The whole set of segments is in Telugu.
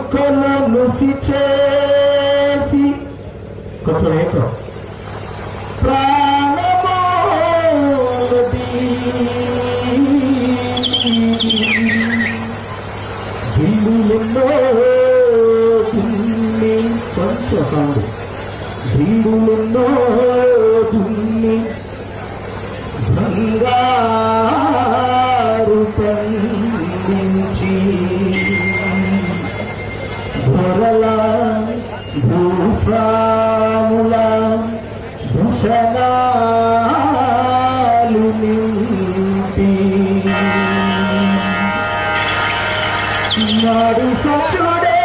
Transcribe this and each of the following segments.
చుక్కలు నుసి చేసి కొంచెం ఏంటో దిల్లులో దున్ని కొంచెం సౌండ్ దిల్లులో దున్ని బంగారు పండించి ధరల భూస్వాముల భూషణాలు నింపి నాడు సచుడే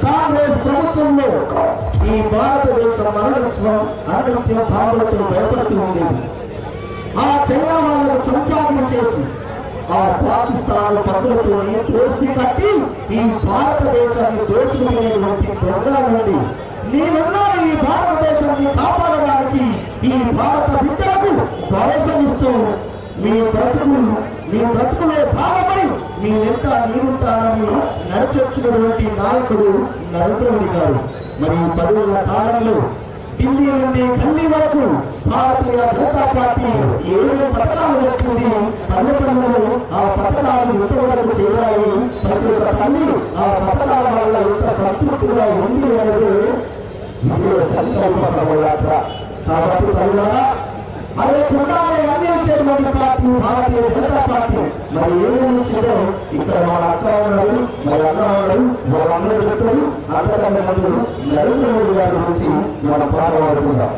కాంగ్రెస్ ప్రభుత్వంలో ఈ భారతదేశం అనగత్యం భావనతో భయపడుతూ ఉండేది. ఆ చైనా వాళ్ళకు సంచారం చేసి ఆ పాకిస్తాన్ పద్ధతులతో దోస్తి కట్టి ఈ భారతదేశాన్ని దోచుకునేటువంటి దొంగల నుండి నేనున్నా ఈ భారతదేశాన్ని కాపాడడానికి ఈ భారత బిడ్డలకు భరోసానిస్తూ మీ బ్రతుకులో భాగపడి మీ ఎంత నీరుంటారని నడిచొచ్చినటువంటి నాయకుడు నరేంద్ర మోడీ గారు. మరి 10 ఏళ్ల కాలంలో ఢిల్లీ నుండి ఢిల్లీ వరకు భారతీయ జనతా పార్టీ 7 పథకాలు వచ్చింది. పల్లెపల్లిలో ఆ పథకాలు ఎంతవరకు చేయాలి, ప్రతి ఒక్క తల్లి ఆ పథకాల వల్ల ఎంత సంతృప్తిగా ఉంది అనేది ఇదే సంకల్ప యాత్ర. కాబట్టి పల్లెలారా అదే కుటుంబాన్ని అందించేటువంటి పార్టీ భారతీయ జనతా పార్టీ. మరి ఏమేమి ఇచ్చిందో ఇక్కడ మన అక్క ఉన్నాడు, మరి అన్న ఉన్నాడు, వాళ్ళందరూ చెప్తారు. అంతకన్నా ముందు నరేంద్ర మోడీ గారి గురించి మనం పాల్గొంటున్నాం.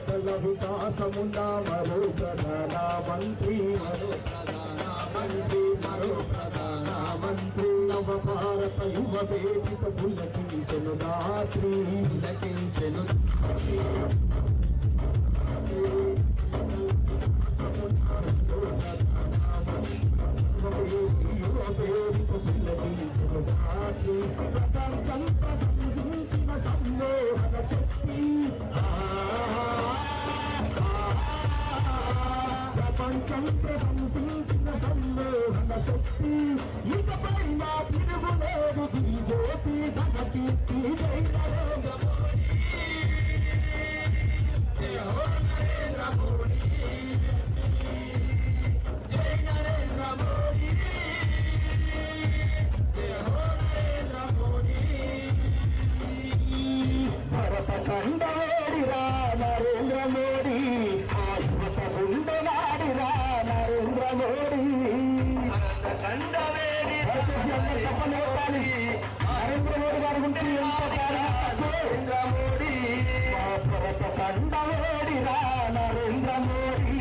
కల వికాసమున్న మరో ప్రధానమంత్రి ప్రధానమంత్రి నవ భారత యువ వేదిక పులకించెను రాత్రి ప్రపంచం ప్రశంసించిన సంమోహన శక్తి ఇకపై నా తిరుగులేదు జ్యోతి ధనకి భరత కండవేడిరా నరేంద్ర మోడీ ఆ యువత గుండెనాడిరా నరేంద్ర మోడీ నరేంద్ర మోడీ గారి గుంటే నరేంద్ర మోడీ భరత కండవేడిరా నరేంద్ర మోడీ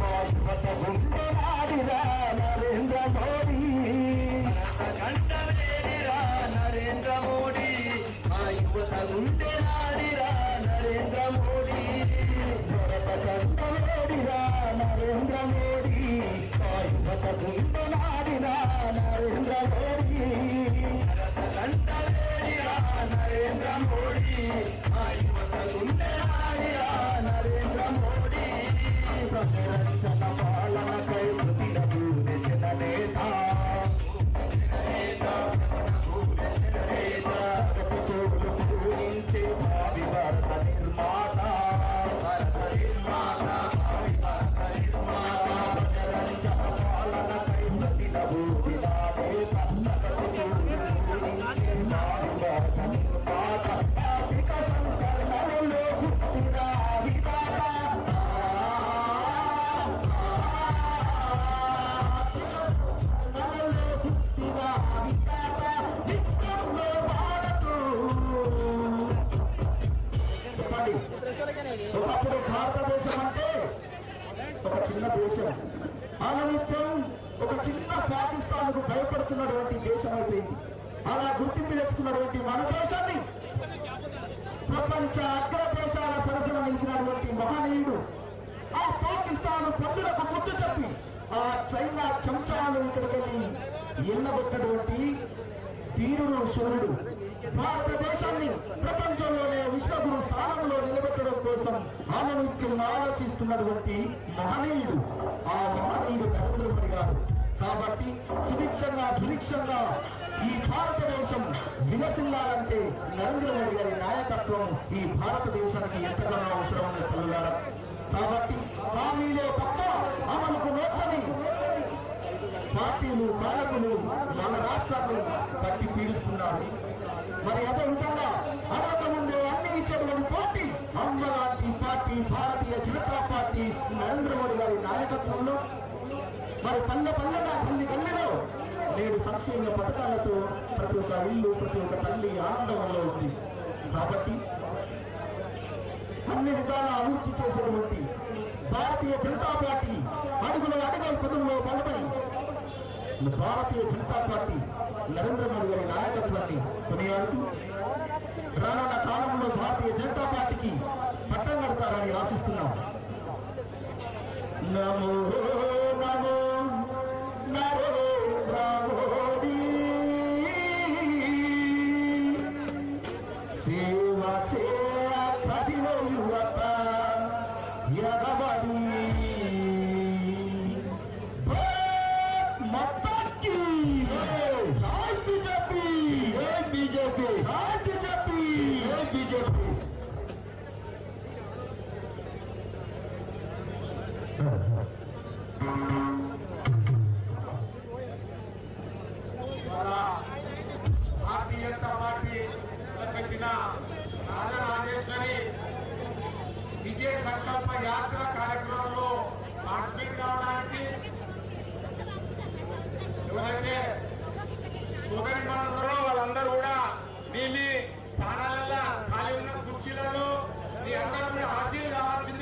ఆ యువత గుండెనాడిరా నరేంద్ర మోడీ కండవేడిరా నరేంద్ర మోడీ ఆ యువత గుండెనాడిరా నరేంద్ర మోడీ భరత కండవేడిరా నరేంద్ర మోడీ ఆ యువత గుండెనాడిరా నరేంద్ర మోడీ కండవేడిరా నరేంద్ర మోడీ ఆ యువత గుండెనాడిరా నరేంద్ర మోడీ ప్రజల పాలనకై ప్రతినూ నిజన నేత భావి భారత నిర్మాత పాలనకై ప్రతినభూతి భారత నిర్మాత సంస్కరణలో పుట్టిన విధాత ఒకప్పుడు భారతదేశం అంటే ఒక చిన్న దేశం, అనునిత్యం ఒక చిన్న పాకిస్తాన్ కు భయపడుతున్నటువంటి దేశం అయిపోయింది. అలా గుర్తింపు తెచ్చుకున్నటువంటి మన దేశాన్ని ప్రపంచ అగ్ర దేశాల సరసన నిలిచినటువంటి మహనీయుడు ఆ పాకిస్తాన్ పన్నులకు ముద్దు చెప్పి ఆ చైనా చెంచాలు ఇక్కడికి వెళ్ళి ఎల్లగొట్టటువంటి వీరుడు సూర్యుడు భారతదేశాన్ని ప్రపంచంలోనే విశ్వగురు స్థానంలో నిలబెట్టడం కోసం అనునిత్యం ఆలోచిస్తున్నటువంటి మహనీయుడు ఆ మహనీయుడు నరేంద్ర మోడీ గారు. కాబట్టి సుభిక్షంగా ఈ భారతదేశం వికసిల్లాలంటే నరేంద్ర మోడీ గారి నాయకత్వం ఈ భారతదేశానికి ఎంతగానో అవసరమైన తల్లులారా. కాబట్టి హామీలే తప్ప అమలుకు నోచని పార్టీలు పాలకులు మన రాష్ట్రాన్ని పట్టి పీడిస్తున్నారు. మరి అదే విధంగా ముందే అన్ని ఇచ్చేటువంటి పోటీ అమ్మలాంటి పార్టీ భారతీయ జనతా పార్టీ నరేంద్ర మోడీ గారి నాయకత్వంలో మరి పల్లెగా పల్లి గల్లిలో నేడు సంక్షేమ పథకాలతో ప్రతి ఒక్క ఇల్లు ప్రతి ఒక్క తల్లి ఆనందంలో ఉంది. కాబట్టి అన్ని విధాల అభివృద్ధి చేసేటువంటి భారతీయ జనతా పార్టీ అడుగుల పదంలో బలపడి భారతీయ జనతా పార్టీ నరేంద్ర మోడీ గారి నాయకత్వాన్ని కొనియాడుతూ రానున్న కాలంలో భారతీయ జనతా పార్టీకి పట్టం కడతారని ఆశిస్తున్నాం. నమో నమో నరేంద్ర మోడీ సేవ కదిలో యువత ఎగబడి బీజేపీ భారతీయ జనతా పార్టీ పెట్టిన రాజరాజేశ్వరి విజయ సంకల్ప యాత్ర కార్యక్రమంలో పార్టిసిపేట్ కావడానికి ఎవరైతే సోదరి మనందరూ వాళ్ళందరూ కూడా మీ స్థానాలలో ఖాళీ ఉన్న కుర్చీలలో మీ అందరూ కూడా హాజరు కావాల్సింది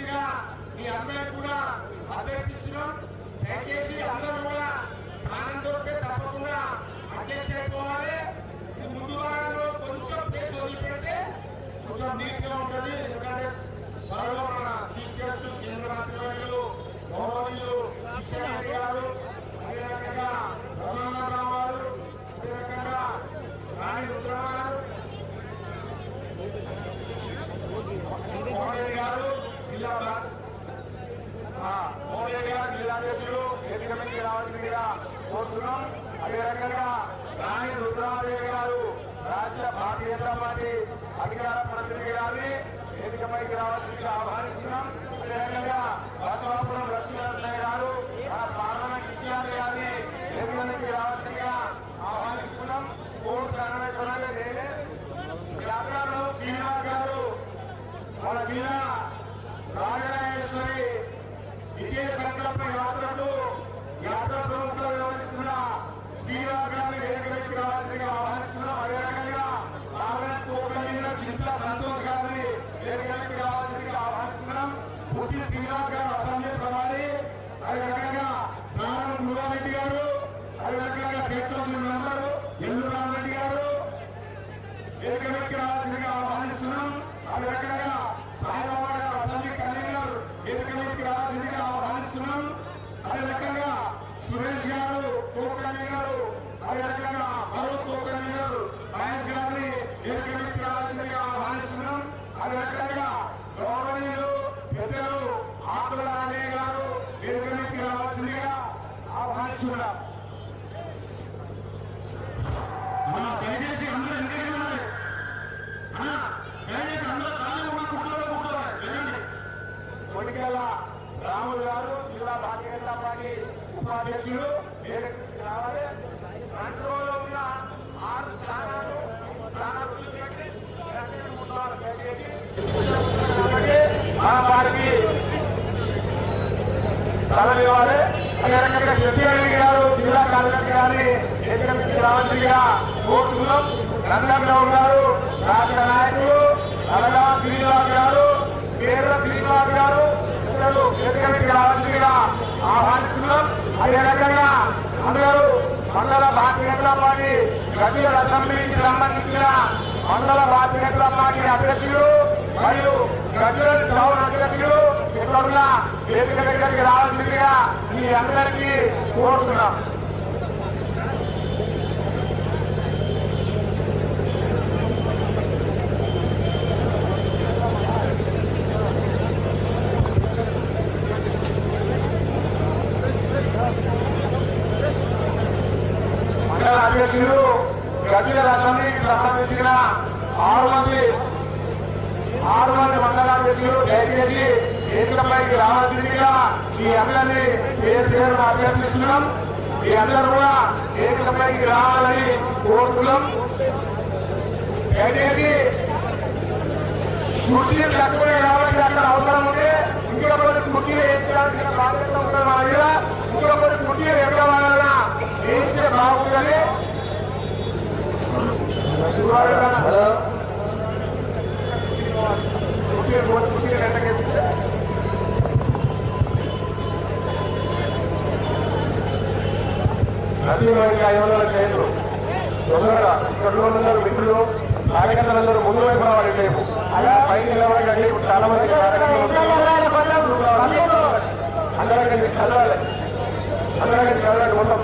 కౌన్సిల్ మెంబర్ ఎల్లు రామరెడ్డి గారు వేదిక మీదకి రావాల్సిందిగా ఆహ్వానిస్తున్నాం. అదే రకంగా సాయిబాబా గారు అసెంబ్లీ కన్వీనర్ వేదిక మీదకి రావాల్సిందిగా ఆహ్వానిస్తున్నాం. అదే రకంగా సురేష్ గారు కో కన్వీనర్, అదే రకంగా మరో కో కన్వీనర్ మహేష్ గారిని వేదిక మీదకి రావాల్సిందిగా ఆహ్వానిస్తున్నాం. అదే రకంగా గౌరవనీయులు పెద్దలు ఆకుల రామయ్య గారు వేదిక మీదకి రావాల్సిందిగా ఆహ్వానిస్తున్నాం. దయచేసి అందరూ ఎందుకంటే దయచేసి అందరూ కూర్చోవాలి. కొడికెల రాములు గారు జిల్లా భారతీయ జనతా పార్టీ ఉపాధ్యక్షులు రావాలి. కంట్రోల్లో ఉన్న 6 స్థానాలు మన వారికి తరలివ్వాలి. అదే రకంగా సత్యరెడ్డి గారు జిల్లా కార్యదర్శి గారిని ఎన్నికలకు రావాల్సిందిగా కోరుతున్నాం. రంగరావు గారు రాష్ట్ర నాయకులు, అలాగా శ్రీనివాస్ గారు, కేరళ శ్రీనివాస్ గారు ఇద్దరు ఎన్నికలకు రావాల్సిందిగా ఆహ్వానిస్తున్నాం. అదే రకంగా అందరూ మండల భారతీయ జనతా పార్టీ గజల అసెంబ్లీకి సంబంధించిన మండల భారతీయ జనతా పార్టీ అధ్యక్షులు మరియు గజల టౌన్ అధ్యక్షులు ఇక్కడున్న వేదిక దగ్గరికి రావాల్సిందిగా మీ అందరికీ కోరుతున్నాం. మండల అధ్యక్షులు గజల అసెంబ్లీకి సంబంధించిన 6 మంది మండలాధ్యక్షులు దయచేసి వేదికపైకి రావాల్సిందిగా ఈ అందరినీ పేరు పేరును అభ్యర్థిస్తున్నాం. ఈ అందరూ కూడా వేదికపైకి రావాలని కోరుతున్నాం. దయచేసి కుర్చీలు తక్కువే కాబట్టి అక్కడ అవసరం ఉంటే ఇంకా కొన్ని కుర్చీలు వేయించాల్సిన బాధ్యత ఉంటుంది మన మీద. ఇంకా కొన్ని కుర్చీలు ఎక్కడ వలన వేస్తే బాగుందని చేయరు. తొందరగా ఇక్కడ మిత్రులు కార్యకర్తలందరూ ముందు వైపు రావాలి. రేపు అలా పైకి నిలబడి చాలా మంది అందరికీ చదవాలి. అందరికీ చదవాలి. మొత్తం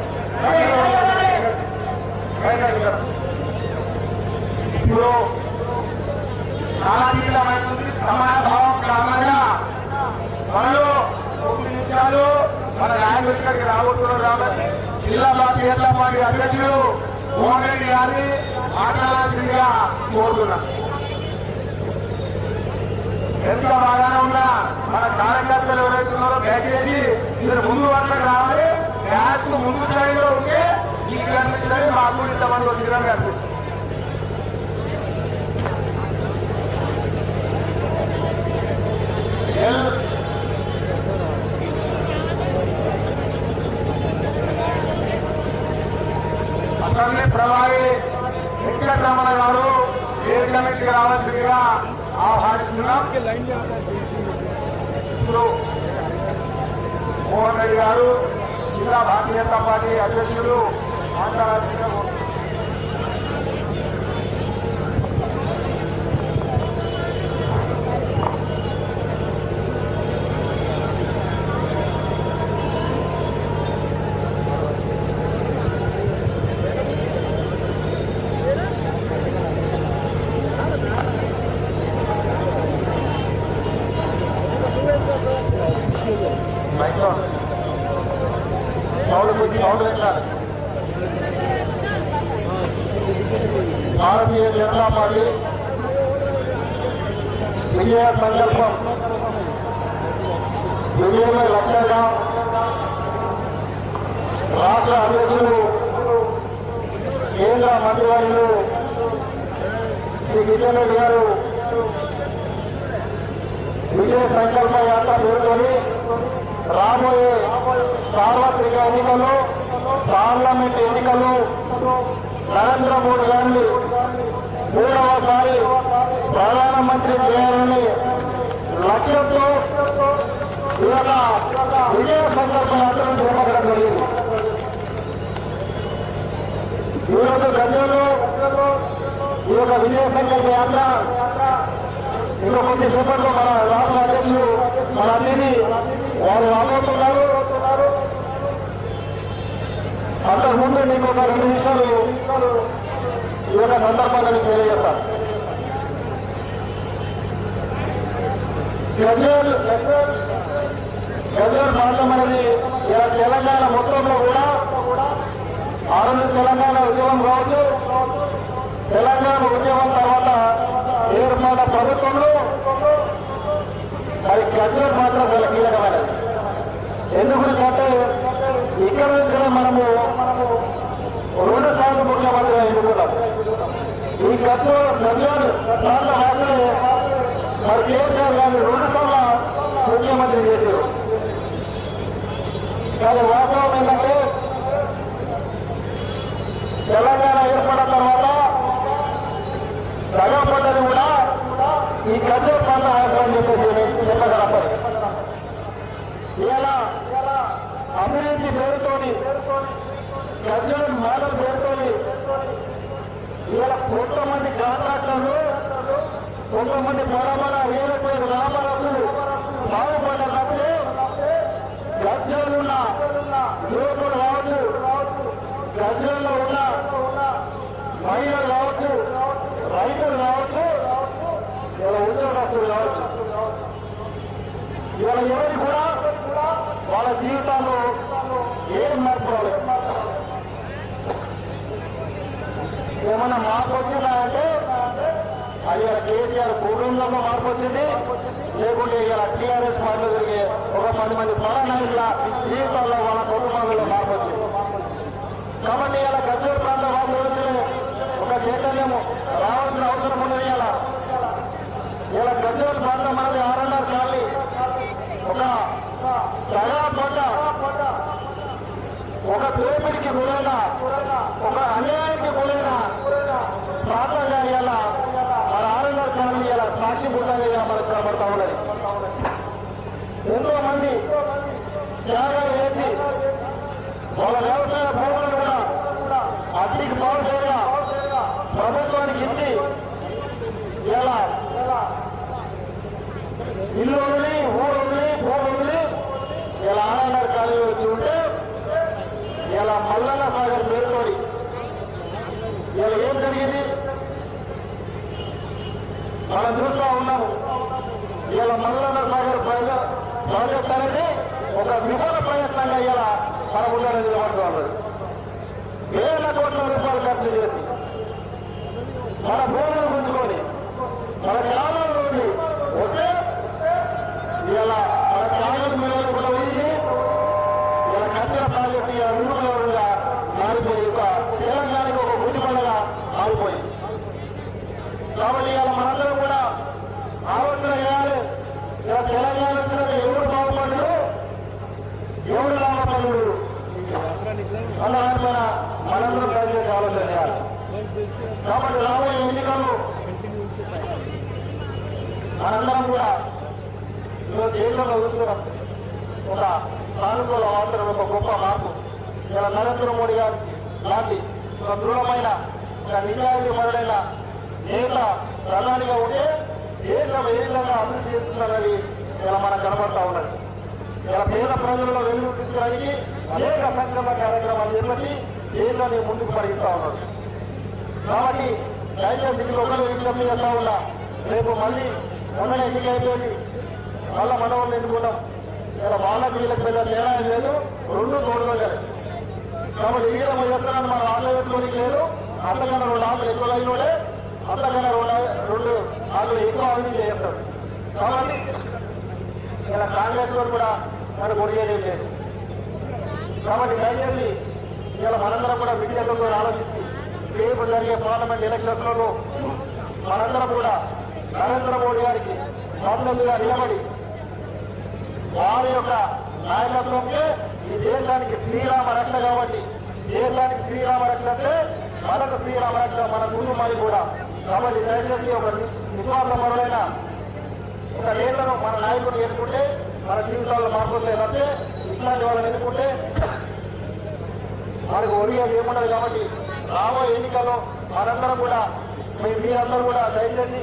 ఇప్పుడు కాలాతీతమైనటువంటి సమానభావం కారణంగా మనలో 9 నిమిషాలు మన నాయకుడి దగ్గరికి రాబోతున్నారు కాబట్టి జిల్లా భారతీయ జనతా పార్టీ అధ్యక్షులు మోహన్ రెడ్డి గారిని మాట్లాడాల్సిందిగా కోరుతున్నా. ఎంత బాగానే ఉన్నా మన కార్యకర్తలు ఎవరైతున్నారో దయచేసి మీరు ముందు వరకు రావాలి. బ్యాచ్ ముందు స్థాయిలో ఉంటే ఈ కనిపిస్తుంది మాకు ఇంతమంది వచ్చిందని అనిపిస్తుంది. అసెంబ్లీ ప్రభావి వెంకటరమణ గారు వేదిక మీదకి రావాల్సిందిగా ఆహ్వానిస్తున్నాం. ఇప్పుడు మోహన్ రెడ్డి గారు జిల్లా భారతీయ జనతా పార్టీ అధ్యక్షులు మాట్లాడాల్సిందిగా భారతీయ జనతా పార్టీ విజయ సంకల్పం విజయమే లక్ష్యంగా రాష్ట్ర అధ్యక్షులు కేంద్ర మంత్రివర్యులు శ్రీ కిషన్ రెడ్డి గారు విజయ సంకల్ప యాత్ర పేరుకొని రాబోయే సార్వత్రిక ఎన్నికలు, పార్లమెంట్ ఎన్నికలు నరేంద్ర మోడీ గారిని 3వసారి ప్రధానమంత్రి చేయాలని లక్ష్యంతో ఇవాళ విజయ సంకల్ప యాత్రను చేపట్టడం జరిగింది. ఈరోజు గజ్వేల్లో ఈ యొక్క విజయ సంకల్ప యాత్ర ఇంకా కొద్దిసేపట్లో మన రాష్ట్ర అధ్యక్షులు మన అన్నిటి వారు రాబోతున్నారు. అంతకుముందు మీకు ఒక 2 నిమిషాలు ఈ యొక్క సందర్భాలను తెలియజేస్తాను. గజ్వేల్ ప్రాంతం అనేది ఇలా తెలంగాణ మొత్తంలో కూడా ఆ రోజు తెలంగాణ ఉద్యమం కావచ్చు, తెలంగాణ ఉద్యమం తర్వాత ఏర్పడిన ప్రభుత్వంలో మరి గజ్వేల్ మాత్రం చాలా కీలకమైనది. ఎందుకంటే ఇక్కడ నుంచి మనము 2 సార్లు ముఖ్యమంత్రిగా ఎన్నుకున్నాం. ఈ గజ్వేల్ ప్రాంత వాసులు మరి కేసీఆర్ గారిని 2 సార్లు ముఖ్యమంత్రి చేశారు. కానీ వాస్తవం ఏంటంటే తెలంగాణ ఏర్పడిన తర్వాత సగపడ్డది కూడా ఈ గజ్వేల్ ప్రాంత వాసులు అని చెప్పేసి చెప్పగలపదు. ఇలా అభివృద్ధి పేరుతోని గజ్వేల్ మోడల్ పేరుతోని ఇలా కొంతమంది కాంట్రాక్టర్లు, కొంతమంది బలబల రియల్ ఎస్టేట్ వ్యాపారస్తులు బాగుపడ్డప్పుడు గజ్వేల్ ఉన్న యువకులు కావచ్చు, గజ్వేల్లో ఉన్న మహిళలు కావచ్చు, రైతులు కావచ్చు, ఇలా ఉద్యోగస్తులు కావచ్చు, ఇవాళ ఎవరికి కూడా వాళ్ళ జీవితాల్లో ఏం మార్పు రాలేదు. ఏమన్నా మార్పు వచ్చిందా అంటే అది ఇలా కేసీఆర్ కుటుంబంలో మార్పు వచ్చింది, లేకుంటే ఇలా టీఆర్ఎస్ మార్పులు జరిగే ఒక 10 మంది నాయకుల జీవితాల్లో వాళ్ళ కుటుంబాలలో మార్పు వచ్చింది. కాబట్టి ఇలా గజ్వేల్ ప్రాంత వాసులు ఒక చైతన్యము రావాల్సిన అవసరం ఉన్నది. ఇలా గజ్వేల్ ప్రాంతం అనేది ఆర్ఎన్ఆర్ కాలనీ ఒక తగాపడ్డ, ఒక దోపిడికి గురైన, ఒక అన్యాయానికి గురైన ప్రాంతంగా ఇలా మన ఆర్ఎన్ఆర్ కాలనీ ఇలా సాక్షిభూతంగా ఇలా మనకు కనబడతా ఉన్నది. ఎంతో మంది త్యాగాలు చేసి వాళ్ళ వ్యవసాయ భూములను కూడా అద్దెకి బాగుగా ప్రభుత్వానికి ఇచ్చి ఇలా ఇల్లు వదిలి, ఊరు వదిలి, భూమి వదిలి ఇలా ఆర్ఎన్ఆర్ కాలేజీ వచ్చి ఉంటే ఇలా మల్లన్న సాగర్ పేరుతోని ఇలా ఏం జరిగింది మనం చూస్తా ఉన్నాము. ఇలా మల్లన్న సాగర్ ప్రాజెక్ట్ అనేది ఒక విఫల ప్రయత్నంగా ఇలా మన ముందర నిలబడుతున్నది. వేల కోట్ల రూపాయలు ఖర్చు చేసి మన భూములను గుంజుకొని మన గ్రామాల నుండి వస్తే ఇలా మన కాంగ్రెస్ మీద కూడా ఉంది. ఇలా కట్టిన ప్రాజెక్టు ఇలా నిరుపయోగంగా మారిపోయి ఒక తెలంగాణకి ఒక గుడిపడగా మారిపోయింది. కాబట్టి ఇలా మనందరం కూడా ఆలోచన చేయాలి. ఇలా తెలంగాణ వచ్చినది ఎవరు బాగుపడ్డారు, ఎవరు లాభపడ్డారు అన్న దానిపైన మనందరం ప్రజలకు ఆలోచన చేయాలి. కాబట్టి రాబోయే ఎన్నికల్లో మనందరం కూడా ఈరోజు దేశంలో చూస్తున్నాం ఒక సానుకూల వాతావరణం, ఒక గొప్ప మార్పు. ఇలా నరేంద్ర మోడీ గారు లాంటి ఒక దృఢమైన, ఒక నిజాయితీ పరుడైన నేత ప్రధానిగా ఉంటే దేశం ఏ విధంగా అభివృద్ధి చేస్తున్నారని ఇలా మనకు కనబడతా ఉన్నది. ఇలా పేద ప్రజల్లో వెలుగు తీసుకురానికి అనేక సంక్షేమ కార్యక్రమాలు చేపట్టి దేశాన్ని ముందుకు పరిగిస్తా ఉన్నారు. కాబట్టి దయచేసి ఇంటికి ఒకరు విజ్ఞప్తి చేస్తా ఉన్నా, రేపు మళ్ళీ మొన్న ఎన్నికైపోయింది, మళ్ళా మన వాళ్ళు ఎన్నుకున్నాం. ఇలా వాళ్ళకి వీళ్ళకి పెద్ద తేడా లేదు, 2 తోడుగా. కాబట్టి ఈ విధంగా చేస్తున్నాను మన ఆంధ్రప్రదేశ్లోనికి లేదు. అంతకన్నా 2 ఆటలు ఎక్కువ అయినోడే, అంతకన్నా 2 ఆటలు ఎక్కువ అభివృద్ధి చేస్తారు. కాబట్టి ఇలా కాంగ్రెస్ లో కూడా మనకు ఒడిగేది లేదు. కాబట్టి దయచేసి ఇలా మనందరం కూడా విద్యార్థులతో ఆలోచించి రేపు జరిగే పార్లమెంట్ ఎలక్షన్లలో మనందరం కూడా నరేంద్ర మోడీ గారికి మద్దతుగా నిలబడి వారి యొక్క నాయకత్వంకే ఈ దేశానికి శ్రీరామ రక్ష. కాబట్టి దేశానికి శ్రీరామ రక్ష అంటే మనకు శ్రీరామ రక్ష, మన కుటుంబానికి కూడా. కాబట్టి దయచేసి ఒక నిస్వార్థపరులైన ఒక నేతను, మన నాయకుడు ఎన్నుకుంటే మన జీవితాల్లో మార్పు వస్తాయి తప్పితే ఇట్లాంటి వాళ్ళని ఎన్నుకుంటే మనకు ఒడిగేది ఏముండదు. కాబట్టి రాబోయే ఎన్నికల్లో మనందరం కూడా మీరందరూ కూడా దయచేసి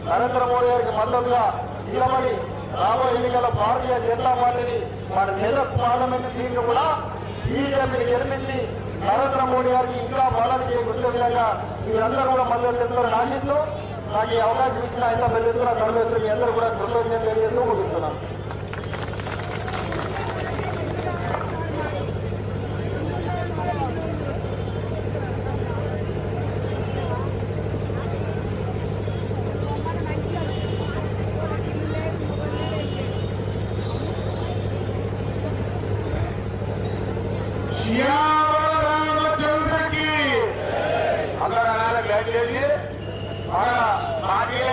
నరేంద్ర మోడీ గారికి మద్దతుగా నిలబడి రాబోయే ఎన్నికల్లో భారతీయ జనతా పార్టీని మన మెదక్ పార్లమెంట్ సీట్లు కూడా బీజేపీని గెలిపించి నరేంద్ర మోడీ గారికి ఇంకా పాలన చేయకూర్చే విధంగా మీరందరూ కూడా మద్దతు చెప్తారని ఆశిస్తూ నాకు ఈ అవకాశం ఇచ్చిన ఇంత పెద్ద ఎత్తున సర్వేశ్వరు మీ అందరూ కూడా కృతజ్ఞతలు తెలియజేస్తూ ముగిస్తున్నాను.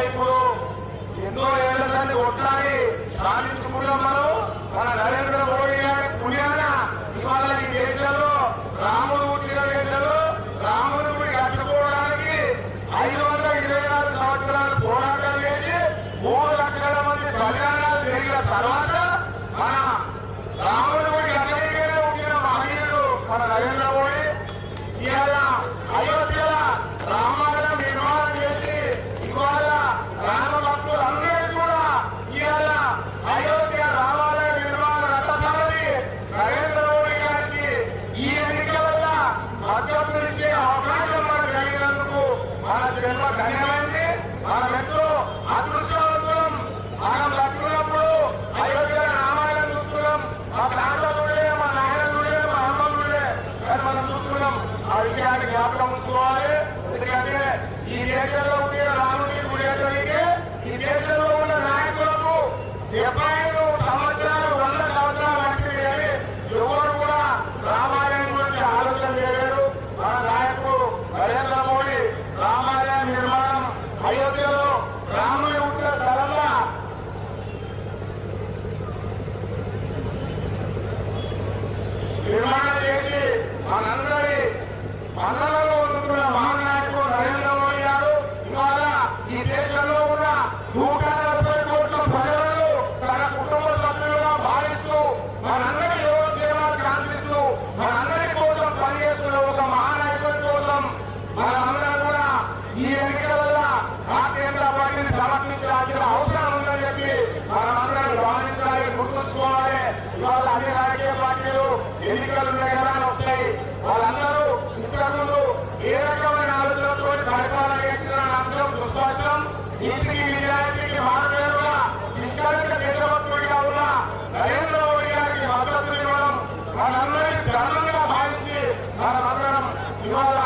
ఇప్పుడు ఎన్నో ఏళ్ల దాన్ని కొట్లాడి సాధించుకున్నాం మనం. మన నరేంద్ర మోడీ గారి పుణ్యాన ఇవాళ ఈ దేశంలో రాముడు పుట్టిన దేశంలో రాముడు గుడి కట్టుకోవడానికి 524 సంవత్సరాలు పోరాటం చేసి 3 లక్షల మంది బలిదానాలు జరిగిన తర్వాత మన రాముడు గుడి అక్కడికే పుట్టిన మహనీయుడు మన నరేంద్ర మోడీ ఇవాళ అయోధ్య రామాలయం నిర్మాణం చేసి ఇవాళ రామ భక్తులందరికీ కూడా ఇవాళ అయోధ్య రామాలయ నిర్మాణ రథసారథి నరేంద్ర మోడీ గారికి ఈ ఎన్నికల వల్ల మద్దతు ఇచ్చే అవకాశం మనకు కలిగినందుకు మన జన్మ ధన్యమైంది. మనం ఎంతో అదృష్టవంతులం. మనం దక్కున్నప్పుడు అయోధ్య రామాలయం చూస్తున్నాం. మా ప్రాంతంలో మా నాయనలుడే మా అమ్మలుడే కానీ మనం చూస్తున్నాం. ఆ విషయాన్ని జ్ఞాపకం ఉంచుకోవాలి. ఎందుకంటే ఈ దేశంలో ఉండే రాముడికి గుడేటోడికి ఈ దేశంలో ఉన్న నాయకులకు 75 సంవత్సరాలు 100 సంవత్సరాలు అంటే కానీ ఎవరు కూడా రామాలయం గురించి ఆలోచన చేయలేరు. మన నాయకుడు నరేంద్ర మోడీ రామాలయం నిర్మాణం అయోధ్యలో రాముడి పుట్టిన స్థలంలో నిర్మాణం చేసి మనందరి మండలంలో ఉంటున్న మహానాయకుడు నరేంద్ర మోడీ గారు ఇవాళ ఈ దేశంలో ఉన్న 140 కోట్ల ప్రజలను తన కుటుంబ సభ్యులుగా భావిస్తూ మనందరి యోగక్షేమాలు కాంక్షిస్తూ మనందరి కోసం పనిచేస్తున్న ఒక మహానాయకుడి కోసం మనందరం కూడా ఈ ఎన్నికల వల్ల భారతీయ జనతా పార్టీని సమర్పించాల్సిన అవసరం ఉందని చెప్పి మనమందరం గమనించాలి, గుర్తుంచుకోవాలి. ఇవాళ అన్ని రాజకీయ పార్టీలు ఎన్నికలు వస్తాయి. వాళ్ళందరూ ఇంతకుముందు ఏ రకమైన ఆలోచనతో పరిపాలన చేస్తున్న అంశం సుస్పష్టం. ఇంటికి నిజాయితీకి మారుగా నిష్కలంక దేశభక్తుడిగా ఉన్న నరేంద్ర మోడీ గారికి మద్దతు ఇవ్వడం మనందరినీ ధర్మంగా భావించి మనమందరం ఇవాళ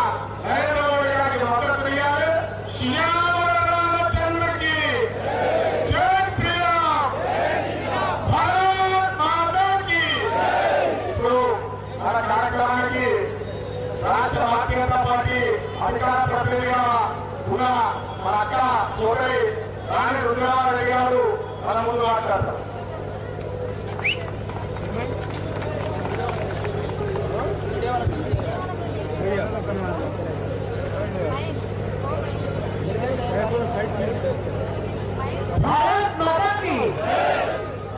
నరేంద్ర మోడీ గారికి మద్దతు ఇవ్వాలి. శ్రీరామచంద్రకి జై శ్రీరామ్, భారత్ మాతాకి. ఇప్పుడు మన కార్యక్రమానికి రాష్ట్ర భారతీయ జనతా పార్టీ అధికార ప్రతినిధిగా ఉన్న మన అక్క సోదరి రాణి రుద్రమారెడ్డి గారు మన ముందు మాట్లాడతారు. భారత్ మాతాకి,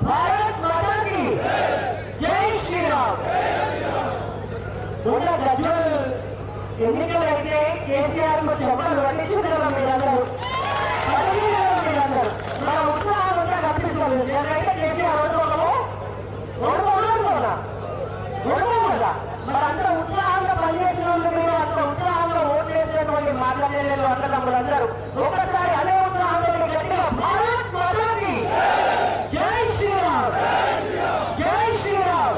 భారత్ మాతాకి జై శ్రీరామ్. మొన్న గజ్వల్ ఎన్నికలు అయితే కేసీఆర్ చెప్పలు పట్టించుకున్నారు మీరందరూ, మీరందరూ మన ఉత్సాహం ఉంటే కనిపిస్తుంది. నేనైతే కేసీఆర్ ఓడిపోదా మనందరం ఉత్సాహంగా పనిచేసిన మీరు అంత ఉత్సాహంగా ఓటు వేసినటువంటి మాట్లాడలేదు అన్నదమ్ములందరూ ఒకసారి అదే ఉత్సాహంతో గట్టిగా భారత్ మాతాకి జై శ్రీరామ్, జై శ్రీరామ్.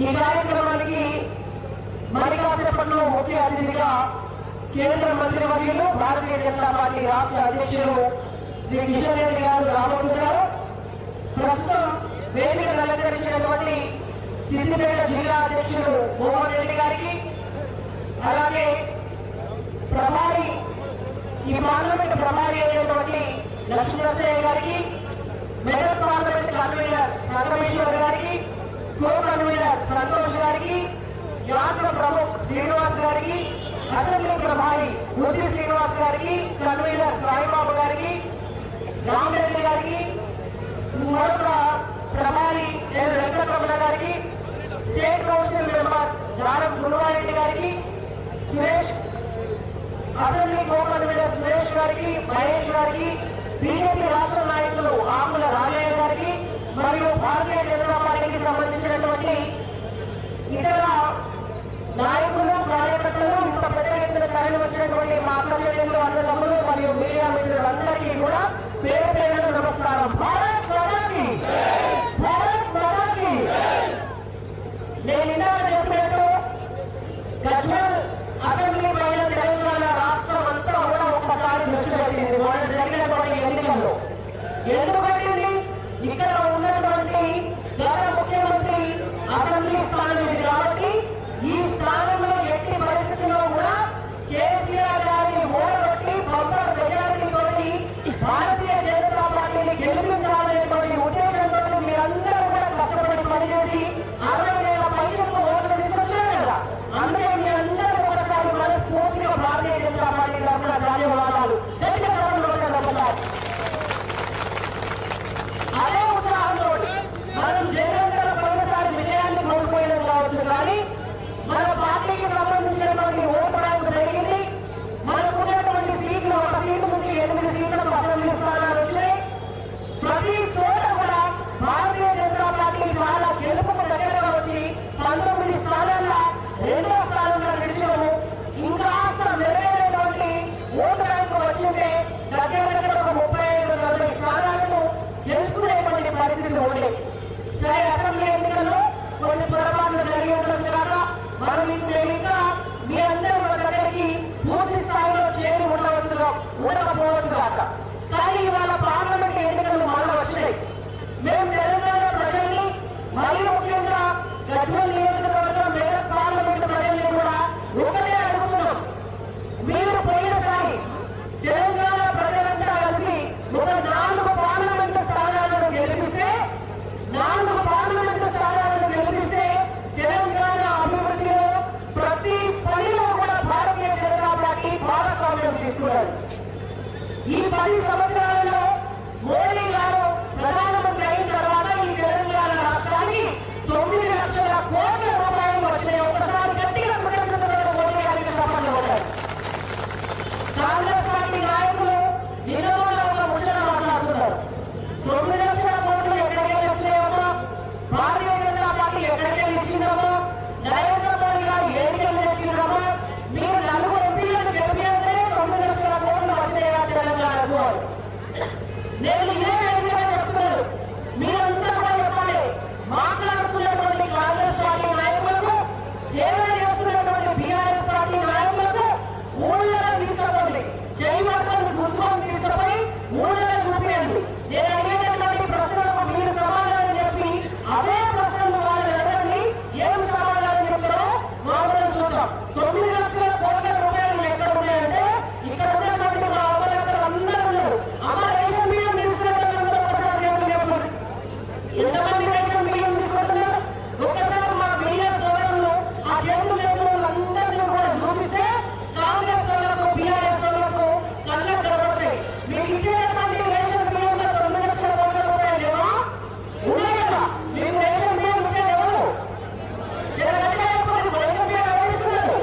ఈ కార్యక్రమానికి మరి కాసేపట్లో ముఖ్య అతిథిగా కేంద్ర మంత్రి వర్యులు భారతీయ జనతా పార్టీ రాష్ట్ర అధ్యక్షులు శ్రీ కిషన్ రెడ్డి గారు రాబోతున్నారు. ప్రస్తుతం వేదికను అలంకరించినటువంటి సిద్దిపేట జిల్లా అధ్యక్షులు మోహన్ రెడ్డి గారికి, అలాగే ప్రభారి ఈ పార్లమెంట్ ప్రభారి అయినటువంటి లక్ష్మీనరసయ్య గారికి, మెదక్ పార్లమెంట్ కన్వీనర్ సంగమేశ్వర్ గారికి, కో కన్వీనర్ సంతోష్ గారికి, యాత్ర ప్రముఖ్ శ్రీనివాస్ గారికి, అసెంబ్లీ ప్రభారి బుద్ధి శ్రీనివాస్ గారికి, కన్వీనర్ సాయిబాబు గారికి, రామరెడ్డి గారికి, మరొక ప్రభారి వెంకటరమణ గారికి, స్టేట్ కౌన్సిల్ మెంబర్ దారం గురువారెడ్డి గారికి, సురేష్ అసెంబ్లీ కోఆర్డినేటర్ సురేష్ గారికి, మహేష్ గారికి, బీజేపీ రాష్ట్ర నాయకులు ఆకుల రాజయ్య గారికి మరియు భారతీయ జనతా పార్టీకి సంబంధించినటువంటి ఇతర నాయకులు, కార్యకర్తలు, ఇంత పెద్ద ఎత్తున తరలి వచ్చినటువంటి మా అక్కచెల్లెళ్ళు, అన్నదమ్ములు మరియు మీడియా మిత్రులందరికీ కూడా పేరు పేరు నమస్కారం. భారత్ మాతాకి, భారత్ మాతాకి. నేను ఇందాక చెప్పినట్టు గజ్వేల్ అసెంబ్లీ పైన తెలంగాణ రాష్ట్రం అంతా కూడా ఒక్కసారి దృష్టి పెట్టింది వాళ్ళు జరిగినటువంటి ఎన్నికల్లో. ఎందుకంటే ఇక్కడ ఉన్నటువంటి గౌరవ ముఖ్యమంత్రి అసెంబ్లీ స్థానం ఇది కాబట్టి ఈ స్థానంలో ఎట్టి పరిస్థితుల్లో కూడా కేసీఆర్ గారిని ఓడగొట్టి బంపర్ మెజారిటీతో భారతీయ జనతా పార్టీని గెలిపించాలనేటువంటి ఉద్దేశంతో మీరందరూ కూడా కష్టపడి పనిచేసి 60,000 పైసలకు ఓట్లు తీసుకొచ్చారు కదా. అందుకే మీ అందరూ ఒకసారి మనస్ఫూర్తిగా భారతీయ జనతా పార్టీ తరఫున ధన్యవాదాలు. అదే ఉత్సాహంతో మనం జగన్ పోయినసారి విజయాన్ని కోల్పోయినది కావచ్చు, కానీ మన పార్టీకి సంబంధించినటువంటి ఓటు బ్యాంకు పెరిగింది. మనకున్నటువంటి సీట్లు ఒక సీటు నుంచి 8 సీట్లకు అసెంబ్లీ స్థానాలు వచ్చినాయి. ప్రతి చోట కూడా భారతీయ జనతా పార్టీ చాలా గెలుపుకు దగ్గరగా వచ్చి 19 స్థానాల 2వ స్థానంలో నిలిచినాము. ఇంకా మెరుగైనటువంటి ఓటు బ్యాంకు వచ్చింటే దగ్గర ఒక 35-40 స్థానాలను గెలుచుకునేటువంటి పరిస్థితి ఉండే. సరే, అసెంబ్లీ ఎన్నికల్లో కొన్ని పొరపాట్లు జరిగి ఉండొచ్చు కాక మనం ఇంకా మీ అందరూ మన దగ్గరికి పూర్తి స్థాయిలో చేరి ఉండకపోవచ్చు కాక. కానీ ఇవాళ పార్లమెంట్ ఎన్నికలు మళ్ళీ వచ్చినాయి. మేము తెలంగాణ ప్రజల్ని మరియు ముఖ్యంగా గజ్వేల్ నియోజకవర్గం మేరక్ పార్లమెంట్ ప్రజల్ని కూడా ఒకటే అడుగుతున్నాం. మీరు పోయినసారి తెలంగాణ ప్రజలంతా కలిసి ఒక 4 పార్లమెంటు స్థానాలను గెలిపిస్తే తెలంగాణ అభివృద్ధిలో ప్రతి పనిలో కూడా భారతీయ జనతా పార్టీ భాగస్వామ్యం తీసుకున్నారు. ఈ 10 సంవత్సరాలలో మోడీ గారు ప్రధానమంత్రి అయిన తర్వాత ఈ తెలంగాణ రాష్ట్రానికి 9 లక్షల కోట్ల రూపాయలు వచ్చినాయి. ఒకసారి గట్టిగా ప్రజాప్రతినిధులు మోడీ గారికి సంబంధం ఉంటారు. కాంగ్రెస్ పార్టీ నాయకులు నిలవలో ఒక ముచ్చట మాట్లాడుతున్నారు. 9 లక్షల కోట్లు ఎక్కడికి వచ్చినాయమ్మా, భారతీయ జనతా పార్టీ ఎక్కడికి ఇచ్చిందమ్మా, నరేంద్ర మోడీ గారు ఏడికి ఇచ్చిందమ్మా, మీరు 4 ఎంపీలను గెలిపిస్తే 9 లక్షల కోట్లు వచ్చినాయా తెలంగాణకు. నేను ఇదే విధంగా చెప్తున్నాను. మీరంతా కూడా చెప్పాలి. మాట్లాడుతున్నటువంటి కాంగ్రెస్ పార్టీ నాయకులకు, ఏదైనా చేస్తున్నటువంటి బీఆర్ఎస్ పార్టీ నాయకులకు ఊళ్ళలో తీసుకోండి, చేయమాటలను చూసుకొని తీసుకుపోయి ఊళ్ళలో చూపించండి. నేను అడిగేటటువంటి ప్రశ్నలకు మీరు సమాధానం చెప్పి అదే ప్రశ్నలు వాళ్ళు అడగండి. ఏం సమాధానం చెప్తారో మామూలు చూద్దాం. 9 లక్షల కోట్ల రూపాయలు ఎక్కడ ఉన్నాయంటే ఇక్కడ ఉన్నటువంటి మా అమ్మలక్కలు అందరూ ఉన్నారు. అమ్మ రేషన్ బియ్యం తీసుకున్నట్టు ఒకసారి చెప్పండి. ఎంతమంది రేషన్ బియ్యం తీసుకుంటున్నారు ఒకసారి మా మీడియా సోదరులు ఆ చేతులు అందరినీ కూడా చూపిస్తే కాంగ్రెస్ వాళ్ళకు బీఆర్ఎస్ వాళ్ళకు కళ్ళ కనబడతాయి. మీకు ఇచ్చేటువంటి రేషన్ బియ్యంలో 9 లక్షల కోట్ల రూపాయలు ఏమో ఉన్నాయి కదా. మీకు రేషన్ బియ్యం ఇచ్చేది ఎవరు? రేషన్ బియ్యం వేస్తున్నారు.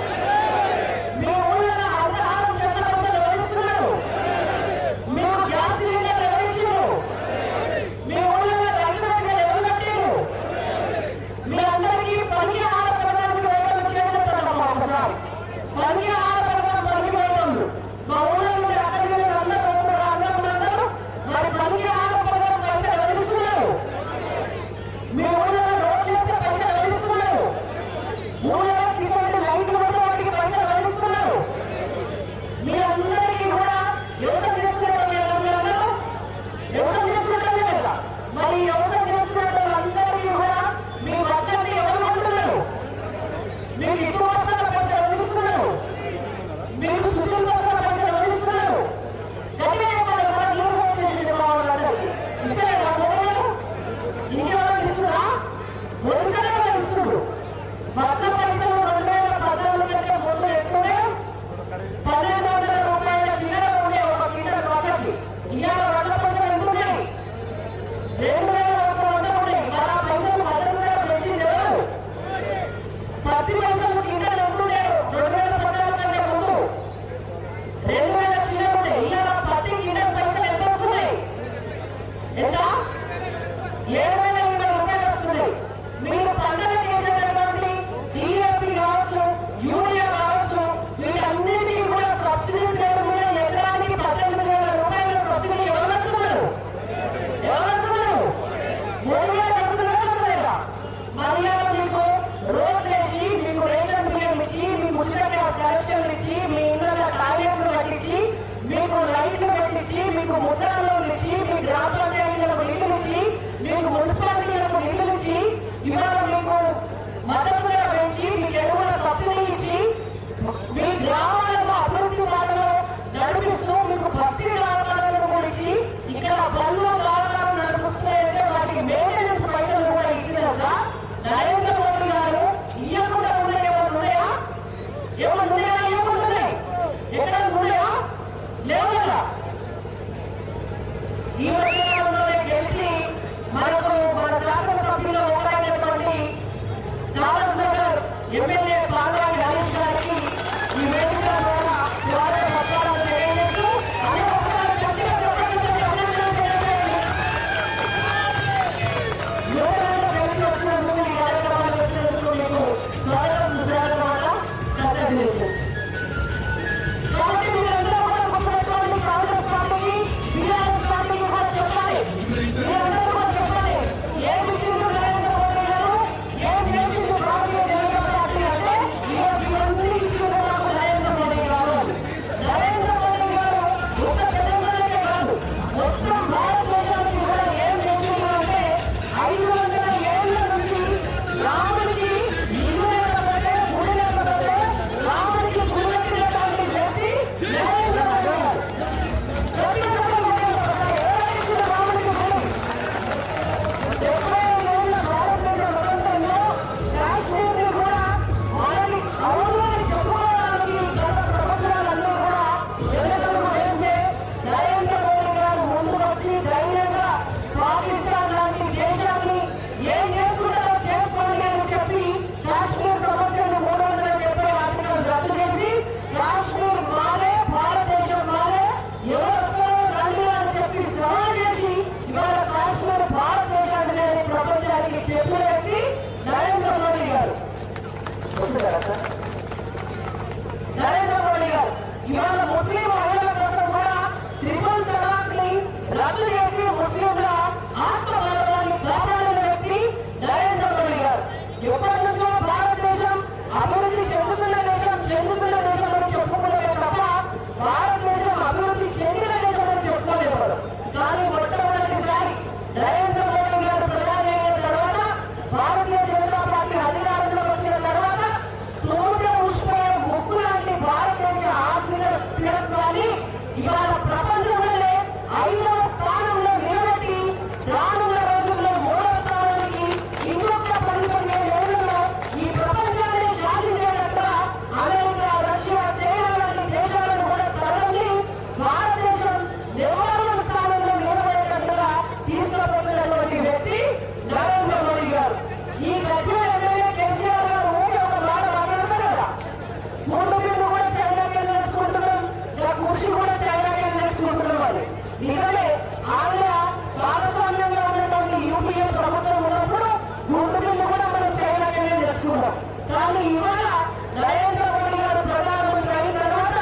నరేంద్ర మోడీ గారు ప్రధానమంత్రి అయిన తర్వాత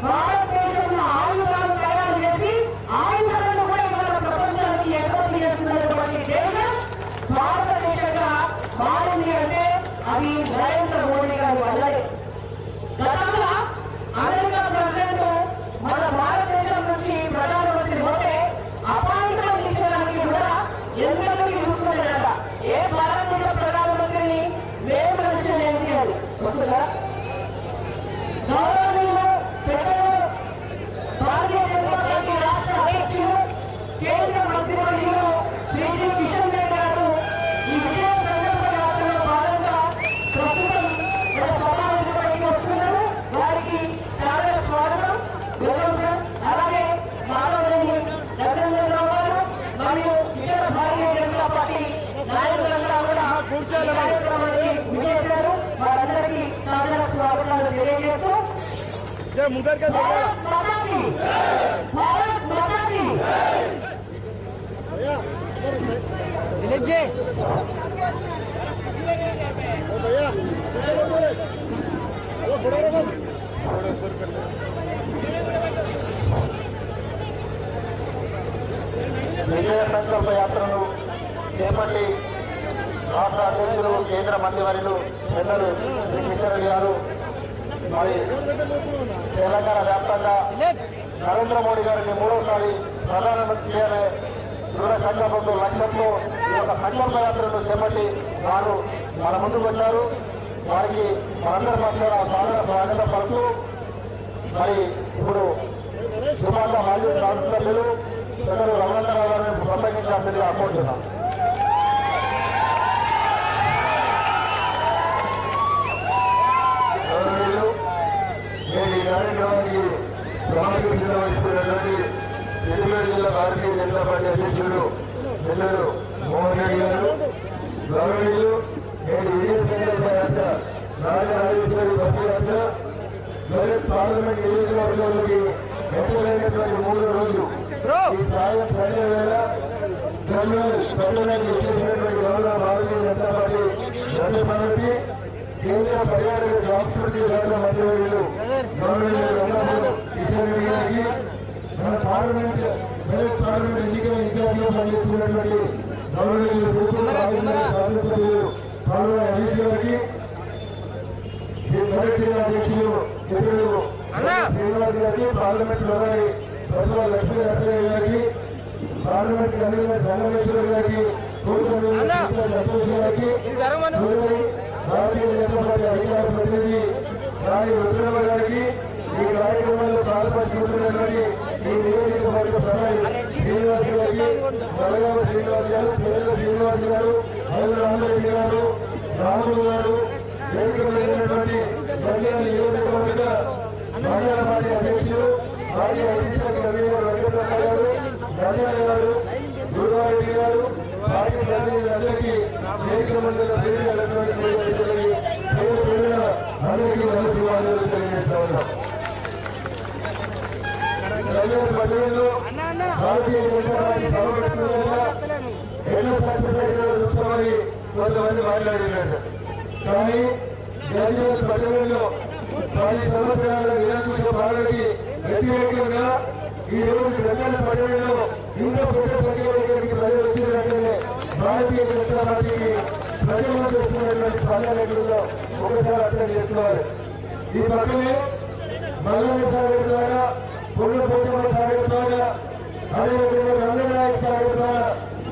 భారతదేశంలో ఆయుధాలు తయారు చేసి ఆయుధాలను కూడా ఇవాళ ప్రపంచానికి ఎగుమతి చేస్తున్నటువంటి దేశం భారతదేశంగా మారింది అంటే అది నరేంద్ర మోడీ గారి వల్లనే. గతంలో అమెరికా ప్రెసిడెంట్ మన భారతదేశం నుంచి ప్రధానమంత్రి పోతే అపాయింట్మెంట్ ఇచ్చడానికి కూడా ఎంతమంది చూసుకునేట ఏ భారతదేశ ప్రధానమంత్రిని మేము కలిసి ఏంటి అది వస్తుందా? గౌరవనీయులు పెద్దలు భారతీయ జనతా పార్టీ రాష్ట్ర అధ్యక్షులు కేంద్ర మంత్రివర్యులు శ్రీ కిషన్ రెడ్డి గారు ఈ విజయ సందర్భ యాత్రలో భాగంగా ప్రస్తుతం మన సమావేశానికి వస్తున్నారు. వారికి చాలా స్వాగతం వెల్కమ్. అలాగే మానవరెడ్డి నరేంద్రరావు గారు మరియు ఇతర భారతీయ జనతా పార్టీ నాయకులంతా కూడా కార్యక్రమానికి విజయించారు. వారందరికీ చాలా స్వాగతాలు తెలియజేస్తూ భారత్ మాతాకి భారత్ మాతాకి విజయ సంకల్ప యాత్రను చేపట్టి రాష్ట్ర అధ్యక్షులు కేంద్ర మంత్రివర్యులు పెద్దలు శ్రీ కిషన్ రెడ్డి గారు మరి తెలంగాణ వ్యాప్తంగా నరేంద్ర మోడీ గారిని మూడోసారి ప్రధానమంత్రి చేయాలనే దృఢ సంకల్పంతో లక్ష్యంతో ఈ యొక్క సంకల్ప యాత్రను చేపట్టి వారు మన ముందుకు వచ్చారు. వారికి మనందరి పక్షాన స్వాగతం పలుకుతూ మరి ఇప్పుడు సుమారుగా మాజీ శాసనసభ్యులు పెద్దలు రఘునందరావు గారిని ప్రసంగించాల్సిందిగా కోరుతున్నాం. కార్యక్రమానికి ప్రాముఖ్యత వహిస్తున్నటువంటి సిద్దిపేట జిల్లా భారతీయ జనతా పార్టీ అధ్యక్షులు పిల్లలు మోహన్ రెడ్డి గారు, గౌరవనీయులు నేటి విజయ సంకల్ప యాత్ర రాజరాజేశ్వరి బస్సు యాత్ర మెదక్ పార్లమెంట్ నియోజకవర్గంలోకి ఎంపికైనటువంటి 3 రోజులు ఈ సాయం సంధ్య వేళ పట్టణానికి వచ్చేసినటువంటి గౌరవ భారతీయ జనతా పార్టీ రాష్ట్రపతి కేంద్ర పర్యాటక సంస్కృతి శాఖ మంత్రివర్యులు గౌరవనీయులు కిషన్ రెడ్డి గారికి, మన పార్లమెంట్ మెదక్ పార్లమెంట్ ఎన్నికల ఇన్ఛార్జిగా పనిచేస్తున్నటువంటి గౌరవనీయులు శాసనసభ్యులు పాల్గొన హరీష్ గారికి, మెదక్ జిల్లా అధ్యక్షులు మిత్రులు శ్రీనివాస్ గారికి, పార్లమెంట్ ప్రధాని ప్రసవ లక్ష్మీ నరసింహ గారికి, పార్లమెంట్ కన్వీనర్ సంగమేశ్వర గారికి, సంతోష్ గారికి, భారతీయ జనతా పార్టీ అధికార ప్రతినిధి రాణి రుద్రమ్మ గారికి, ఈ కార్యక్రమంలో పాల్పంచుకుంటున్నటువంటి ఈ నియోజకవర్గ ప్రధాని శ్రీనివాస్ గారికి, నల్లగామ శ్రీనివాస్ గారు, పేర్ల శ్రీనివాస్ గారు, రామరెడ్డి గారు, రాములు గారు, వేదికమైనటువంటి నంద్యాల నియోజకవర్గ మండల పార్టీ అధ్యక్షులు పార్టీ అధికారి కన్వీనర్ వెంకటరమణ గారు, నంద్యాల గారు, గురువారెడ్డి గారు, పార్టీ ప్రతినిధులందరికీ వేదికమండల అందరికీ నమస్కారాలు తెలియజేస్తా ఉన్నాం. పట్టణంలో భారతీయ జనతా పార్టీ సభ ఎన్నో చూస్తామని కొంతమంది మాట్లాడినారు. కానీ గంజాయి పట్టణంలో 10 సంవత్సరాల నిరంకుశ పాలనకి వ్యతిరేకంగా ఈ రోజు గంజాయి పట్టణంలో ఇంట్లో పెద్ద సంఖ్యలో ఇక్కడికి ప్రజలు వచ్చినట్లనే భారతీయ జనతా పార్టీకి ప్రజల్లో చేస్తున్నటువంటి స్పందన ఎక్కడుందో ఒకసారి అర్థం చేసుకోవాలి. ఈ పక్కనే మల్లన్న సాగర్ ద్వారా, పుల్లపోచమ్మ సాగర్ ద్వారా, అదేవిధంగా రంగనాయక సాగర్ ద్వారా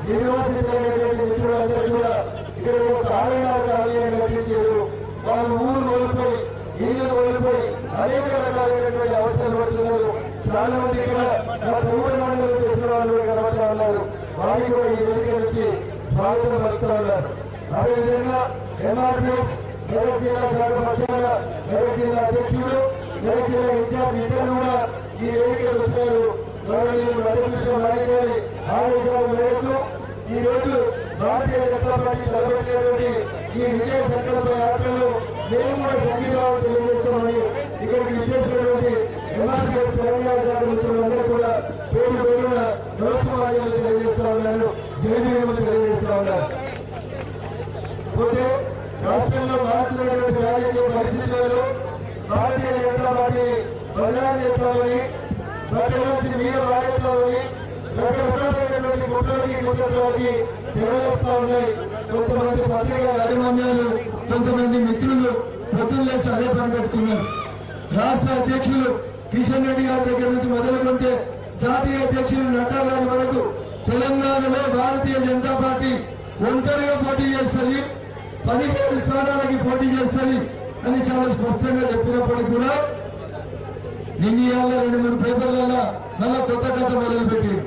నిర్వాసితులైనటువంటి మిత్రులందరూ కూడా ఇక్కడ కారణాలు కావాలని కట్టించారు. వాళ్ళు ఊరు కోల్పోయి, ఇల్లు కోల్పోయి అనేక రకాలైనటువంటి అవసరాలు పడుతున్నారు. చాలా మంది ఇక్కడ మా తొమ్మిది మండలం చేసిన వాళ్ళు కనబడతా ఉన్నారు. వారికి కూడా ఈ వేదిక నుంచి స్వాగతం పలుకుతా ఉన్నారు. అదేవిధంగా ఎంఆర్పీఎస్ మెదక్ జిల్లా శాఖ పక్షాన మెదక్ జిల్లా అధ్యక్షుడు, మెదక్ జిల్లా ఇన్ఛార్జ్ ఇద్దరు కూడా ఈ వేదికకు వచ్చారు. గౌరవనీయులు మధ్యకృష్ణ నాయక్ గారి ఆదేశాల మేరకు ఈ రోజు భారతీయ జనతా పార్టీ తలపెట్టినటువంటి ఈ విజయ సంకల్ప యాత్రలో మేము కూడా సంఘీభావం తెలియజేస్తామని ఇక్కడికి విచ్చేసినటువంటి ఎంఆర్పీఎస్ తెలంగాణ శాఖ మిత్రులందరూ కూడా పేరు పేరున నమస్కారాలు తెలియజేస్తా ఉన్నారు, జయజయములు తెలియజేస్తా ఉన్నారు. పోతే రాష్ట్రంలో మారుతున్నటువంటి రాజకీయ పరిస్థితులు మిత్రులు భారతీయ జనతా పార్టీ బదిలాలు చేస్తామని ప్రతి నుంచి మీద రాయత్వాలని ప్రతి ఒక్కరికి గుట్లకి తెలియజేస్తా ఉన్నాయి. కొంతమంది పత్రికా యాజమాన్యాలు కొంతమంది మిత్రులు పొద్దున్న లేసి అదే పని పెట్టుకున్నారు. రాష్ట్ర అధ్యక్షులు కిషన్ రెడ్డి గారి దగ్గర నుంచి మొదలుకుంటే జాతీయ అధ్యక్షులు నడ్డా గారి వరకు తెలంగాణలో భారతీయ జనతా పార్టీ ఒంటరిగా పోటీ చేస్తుంది, 17 స్థానాలకి పోటీ చేస్తుంది అని చాలా స్పష్టంగా చెప్పినప్పటికీ కూడా నిన్న 2-3 పేపర్లలో మళ్ళా కొత్త కథ మొదలుపెట్టారు.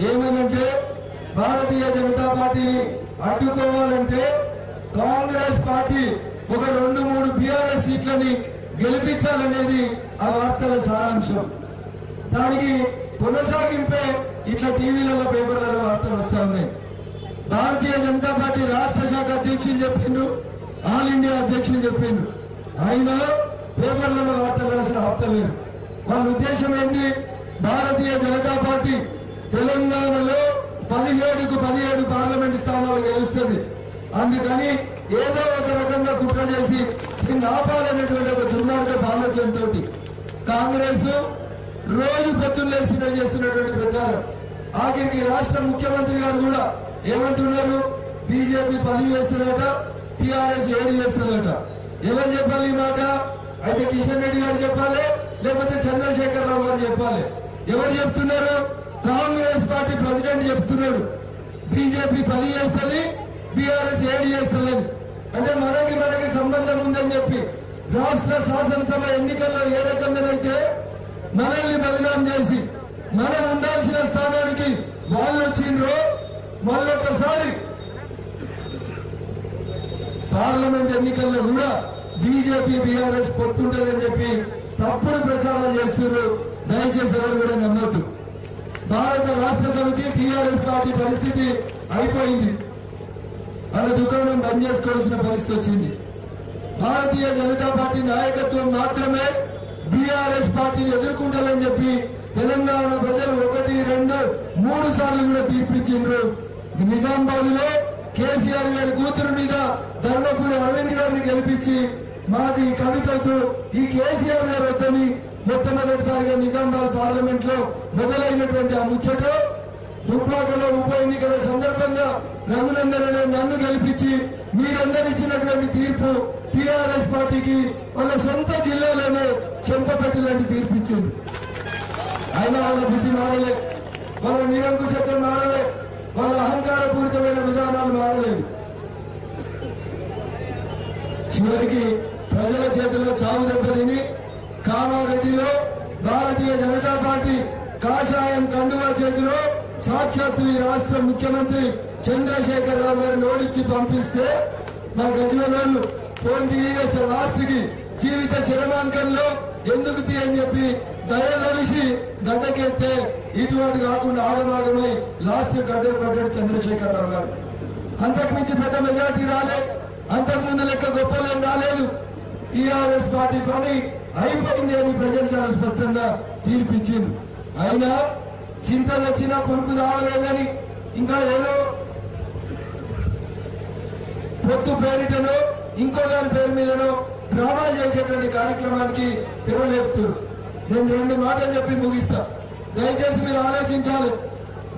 ఏమనంటే భారతీయ జనతా పార్టీని అడ్డుకోవాలంటే కాంగ్రెస్ పార్టీ ఒక 2-3 బీఆర్ఎస్ సీట్లని గెలిపించాలనేది ఆ వార్తల సారాంశం. దానికి కొనసాగింపే ఇట్లా టీవీలలో పేపర్లలో వార్తలు వస్తా ఉన్నాయి. భారతీయ జనతా పార్టీ రాష్ట్ర శాఖ అధ్యక్షులు చెప్పిండ్రు, ఆల్ ఇండియా అధ్యక్షులు చెప్పిండ్రు, ఆయన పేపర్లలో వార్తలు రాసిన హక్తలేరు. వాళ్ళ ఉద్దేశం ఏంటి? భారతీయ జనతా పార్టీ తెలంగాణలో 17కు 17 పార్లమెంట్ స్థానాలు గెలుస్తుంది, అందుకని ఏదో ఒక రకంగా కుట్ర చేసి దీన్ని ఆపాలనేటువంటి ఒక దుర్మార్గ ఆలోచనతో కాంగ్రెస్ రోజు పొద్దున్నేసి చేస్తున్నటువంటి ప్రచారం. ఆఖరికి రాష్ట్ర ముఖ్యమంత్రి గారు కూడా ఏమంటున్నారు? బీజేపీ 10 చేస్తుందట, టీఆర్ఎస్ 7 చేస్తుందట. ఎవరు చెప్పాలి ఈ మాట? అయితే కిషన్ రెడ్డి గారు చెప్పాలి, లేకపోతే చంద్రశేఖరరావు గారు చెప్పాలి. ఎవరు చెప్తున్నారు? కాంగ్రెస్ పార్టీ ప్రెసిడెంట్ చెప్తున్నాడు బీజేపీ 10 చేస్తుంది, బీఆర్ఎస్ 7 చేస్తుందని. అంటే మనకి సంబంధం ఉందని చెప్పి రాష్ట్ర శాసనసభ ఎన్నికల్లో ఏ రకంగానైతే మనల్ని బదనాం చేసి మనం ఉండాల్సిన స్థానానికి వాళ్ళు వచ్చిండ్రో, మళ్ళొకసారి పార్లమెంట్ ఎన్నికల్లో కూడా బీజేపీ బీఆర్ఎస్ పొత్తుంటదని చెప్పి తప్పుడు ప్రచారం చేస్తున్నారు. దయచేసి ఎవరు కూడా నమ్మొద్దు. భారత రాష్ట్ర సమితి టీఆర్ఎస్ పార్టీ పరిస్థితి అయిపోయింది. వాళ్ళ దుకాణం బంద్ చేసుకోవాల్సిన పరిస్థితి వచ్చింది. భారతీయ జనతా పార్టీ నాయకత్వం మాత్రమే బీఆర్ఎస్ పార్టీని ఎదుర్కొంటారని చెప్పి తెలంగాణ ప్రజలు 1, 2, 3 సార్లు కూడా తీర్పిచ్చిండ్రు. నిజామాబాద్ లో కేసీఆర్ గారి కూతురు మీద ధర్మపురి అరవింద్ గారిని గెలిపించి మాది కవితకు ఈ కేసీఆర్ గారు వద్దని మొట్టమొదటిసారిగా నిజామాబాద్ పార్లమెంట్ లో మొదలైనటువంటి ఆ ముచ్చట దుబ్బాకలో ఉప ఎన్నికల సందర్భంగా రఘునందన్ అనే నన్ను గెలిపించి మీరందరూ ఇచ్చినటువంటి తీర్పు టీఆర్ఎస్ పార్టీకి వాళ్ళ సొంత జిల్లాలోనే చెంపపెట్టినట్టు తీర్పిచ్చింది. అయినా వాళ్ళ బుద్ధి మారలే, వాళ్ళ నిరంకుశత్వం మారలే, వాళ్ళ అహంకారపూరితమైన విధానాలు మారలేదు. చివరికి ప్రజల చేతిలో చావు దెబ్బతిని కామారెడ్డిలో భారతీయ జనతా పార్టీ కాషాయం కండువా చేతిలో సాక్షాత్తు ఈ రాష్ట్ర ముఖ్యమంత్రి చంద్రశేఖరరావు గారిని ఓడించి పంపిస్తే మా గజవాళ్ళు ఫోన్ తీయ లాస్ట్ కి జీవిత చరమాంకంలో ఎందుకు తీయని చెప్పి దయదలిసి గడ్డకెత్తే ఇటువంటి కాకుండా ఆగమాగమై లాస్ట్ గడ్డ పడ్డాడు చంద్రశేఖరరావు గారు. అంతకుమించి పెద్ద మెజార్టీ రాలే, అంతకుముందు లెక్క గొప్పలేం రాలేదు. టీఆర్ఎస్ పార్టీ పని అయిపోయింది అని ప్రజలు చాలా స్పష్టంగా తీర్పిచ్చింది. అయినా చింత తెచ్చినా పులుపు రావలేదని ఇంకా ఏదో పొత్తు పేరిటనో ఇంకో దాని పేరు మీదనో డ్రామా చేసేటువంటి కార్యక్రమానికి తెరలేపుతారు. నేను 2 మాటలు చెప్పి ముగిస్తా. దయచేసి మీరు ఆలోచించాలి.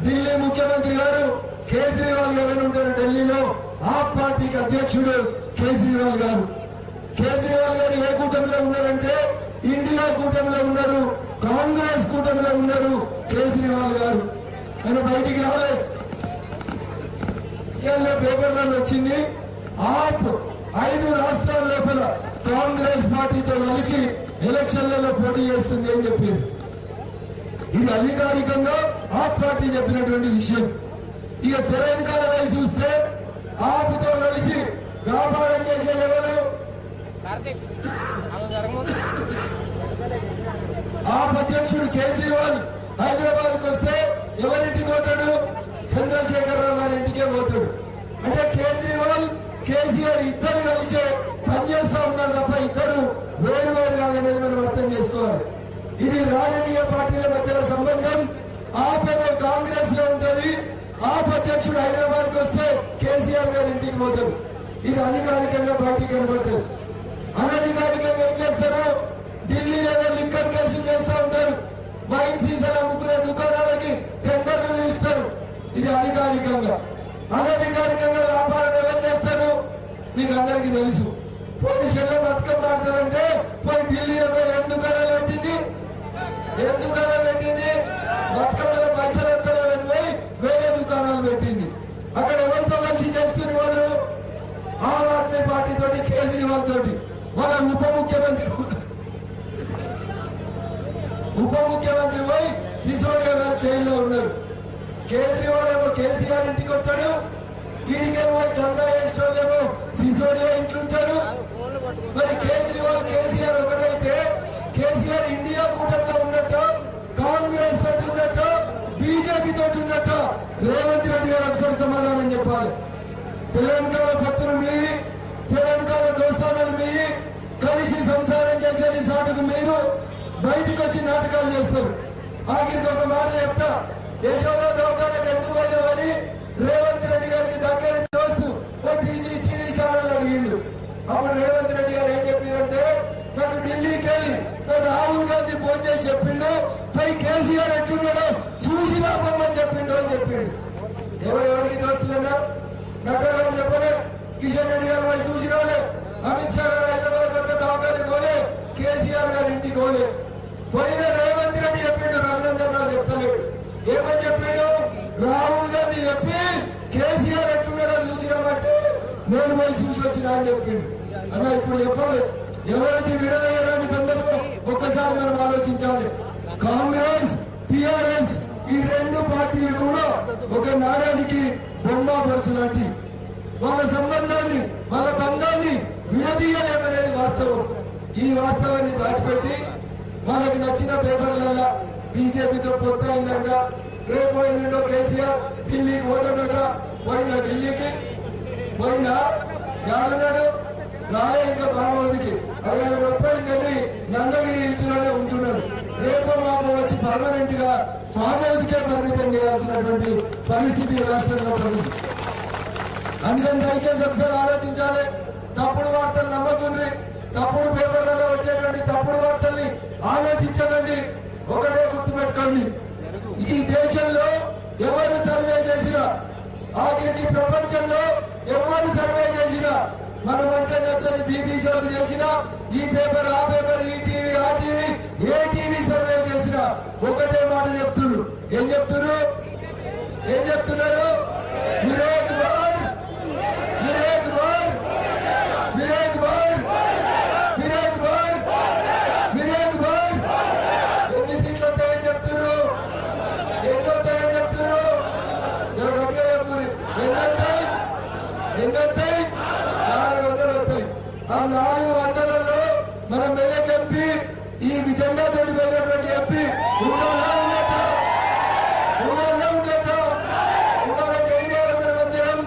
ఢిల్లీ ముఖ్యమంత్రి గారు కేజ్రీవాల్ గారు ఉంటారు ఢిల్లీలో. ఆప్ పార్టీకి అధ్యక్షుడు కేజ్రీవాల్ గారు. కేజ్రీవాల్ గారు ఏ కూటమిలో ఉన్నారంటే ఇండియా కూటమిలో ఉన్నారు, కాంగ్రెస్ కూటమిలో ఉన్నారు కేజ్రీవాల్ గారు. ఆయన బయటికి రాలేదు. ఇవాళ పేపర్లలో వచ్చింది ఆప్ 5 రాష్ట్రాల లోపల కాంగ్రెస్ పార్టీతో కలిసి ఎలక్షన్లలో పోటీ చేస్తుంది అని చెప్పింది. ఇది అధికారికంగా ఆప్ పార్టీ చెప్పినటువంటి విషయం. ఇక తెర వెనకాల వేసి చూస్తే ఆప్తో కలిసి వ్యాపారం చేసే ఎవరు? ఆప్ అధ్యక్షుడు కేజ్రీవాల్ హైదరాబాద్ కు వస్తే ఎవరింటికి పోతాడు? చంద్రశేఖరరావు గారి ఇంటికే పోతాడు. అంటే కేజ్రీవాల్ కేసీఆర్ ఇద్దరు కలిసి పనిచేస్తా ఉన్నారు తప్ప ఇద్దరు వేరు వేరు కాదనేది మనం అర్థం చేసుకోవాలి. ఇది రాజకీయ పార్టీల మధ్య సంబంధం. ఆపేమో కాంగ్రెస్ లో ఉంటుంది, ఆప్ అధ్యక్షుడు హైదరాబాద్ కు వస్తే కేసీఆర్ గారి ఇంటికి పోతాడు. ఇది అధికారికంగా బయటికి కనబడుతుంది. అనధికారికంగా ఉప ముఖ్యమంత్రి పోయి సిసోడియా గారు జైల్లో ఉన్నారు. కేజ్రీవాల్ ఏమో కేసీఆర్ ఇంటికి వస్తాడు, ఈడికేమో గంగా వేసుకోలేమో సిసోడియా ఇంట్లుంటారు. మరి కేజ్రీవాల్ కేసీఆర్ ఒకటైతే కేసీఆర్ ఇండియా కూటమిలో ఉన్నట్టు, కాంగ్రెస్ తోటి ఉన్నట్టు, బీజేపీ తోటి ఉన్నట్టు రేవంత్ రెడ్డి గారు ఒకసారి సమాధానం చెప్పాలి. తెలంగాణ భక్తులు మీ, తెలంగాణ దోస్తానాలు మీ, కలిసి సంసారం చేసేది సాటుకు మీరు బయటకు వచ్చి నాటకాలు చేస్తారు. ఆఖరికి ఒక మాట చెప్తా, యశోద దోకానికి ఎందుకు అయినామని రేవంత్ రెడ్డి గారికి దగ్గర చూస్తూ ఒక టీవీ ఛానల్ అడిగిండు. అప్పుడు రేవంత్ రెడ్డి గారు ఏం చెప్పిందంటే, నాకు ఢిల్లీకి వెళ్ళి రాహుల్ గాంధీ ఫోన్ చేసి చెప్పిండు, పై కేసీఆర్ ఎట్లున్నాడో చూసి రాబోమని చెప్పిండు అని చెప్పిండు. ఎవరెవరికి దోస్తులున్నా నడ్డా గారు చెప్పలే, కిషన్ రెడ్డి గారు పోయి చూసి రాలే, అమిత్ షా గారు హైదరాబాద్ కొత్త దవాఖానికి పోలే, కేసీఆర్ గారి ఇంటికి పోలే. పోయిన రేవంత్ రెడ్డి చెప్పిండు, రఘునందన్ రావు చెప్తలేడు. ఏమని చెప్పిండు? రాహుల్ గాంధీ చెప్పి కేసీఆర్ ఎట్లున్నాడో చూసినామంటే నేను పోయి చూసి వచ్చినా అని చెప్పిండు. అన్న ఇప్పుడు చెప్పలేదు, ఎవరికి విడదయ్యారని తొందరగా ఒక్కసారి మనం ఆలోచించాలి. కాంగ్రెస్, టిఆర్ఎస్ ఈ రెండు పార్టీలు కూడా ఒక నారాయణకి బొమ్మ పరచులాంటి వాళ్ళ సంబంధాన్ని, వాళ్ళ బంధాన్ని విడదీయలేమనేది వాస్తవం. ఈ వాస్తవాన్ని దాచిపెట్టి వాళ్ళకి నచ్చిన పేపర్లలో బీజేపీతో పొత్తు అయిందంట, రేపు పోయినో కేసీఆర్ ఢిల్లీకి పోతాడట, పోయినా ఢిల్లీకి పోయినా యాడన్నాడు రాలే, ఇంకా బామోదికి 60 రూపాయలు నందగిరి ఇచ్చినోనే ఉంటున్నారు. రేపు మాకు వచ్చి పర్మనెంట్ గా ఫామ్ హౌస్కే పరిమితం చేయాల్సినటువంటి పరిస్థితి రాష్ట్రంలో పడింది. అందుకని దయచేసి ఒకసారి ఆలోచించాలి. తప్పుడు వార్తలు నమ్మకండి, తప్పుడు పేపర్లలో వచ్చేటువంటి తప్పుడు వార్తల్ని ఆలోచించకండి. ఒకటే గుర్తుపెట్టుకోండి, ఈ దేశంలో ఎవరు సర్వే చేసినా, ఆఖరికి ప్రపంచంలో ఎవరు సర్వే చేసినా, మనం అంటే నచ్చని బీబీసీ వాళ్ళు చేసినా, ఈ పేపర్ ఆ పేపర్, ఈ టీవీ ఆ టీవీ, ఏ టీవీ సర్వే చేసినా ఒకటే మాట చెప్తున్నారు. ఏం చెప్తున్నారు? ఏం చెప్తున్నారు? విరోధ్ బార్, విరోధ్ బార్, విరోధ్ బార్, విరోధ్ బార్, విరోధ్ బార్. ఎన్ని సీట్లు వస్తాయని చెప్తున్నారు? ఎన్ని వస్తాయని చెప్తున్నారు? గట్టిగా చెప్తున్నారు. ఎన్నొస్తాయి? ఎన్నొస్తాయి? 400 వస్తాయి. ఆ 400లలో మన మెదక్ ఎంపీ, ఈ జెండా తోటి పోయినటువంటి ఎంపీ ఉన్నారా ఉండేట? ఉన్నారా ఉండేట? ఉన్నారంటే ఏం చేయాలి? మనమందరం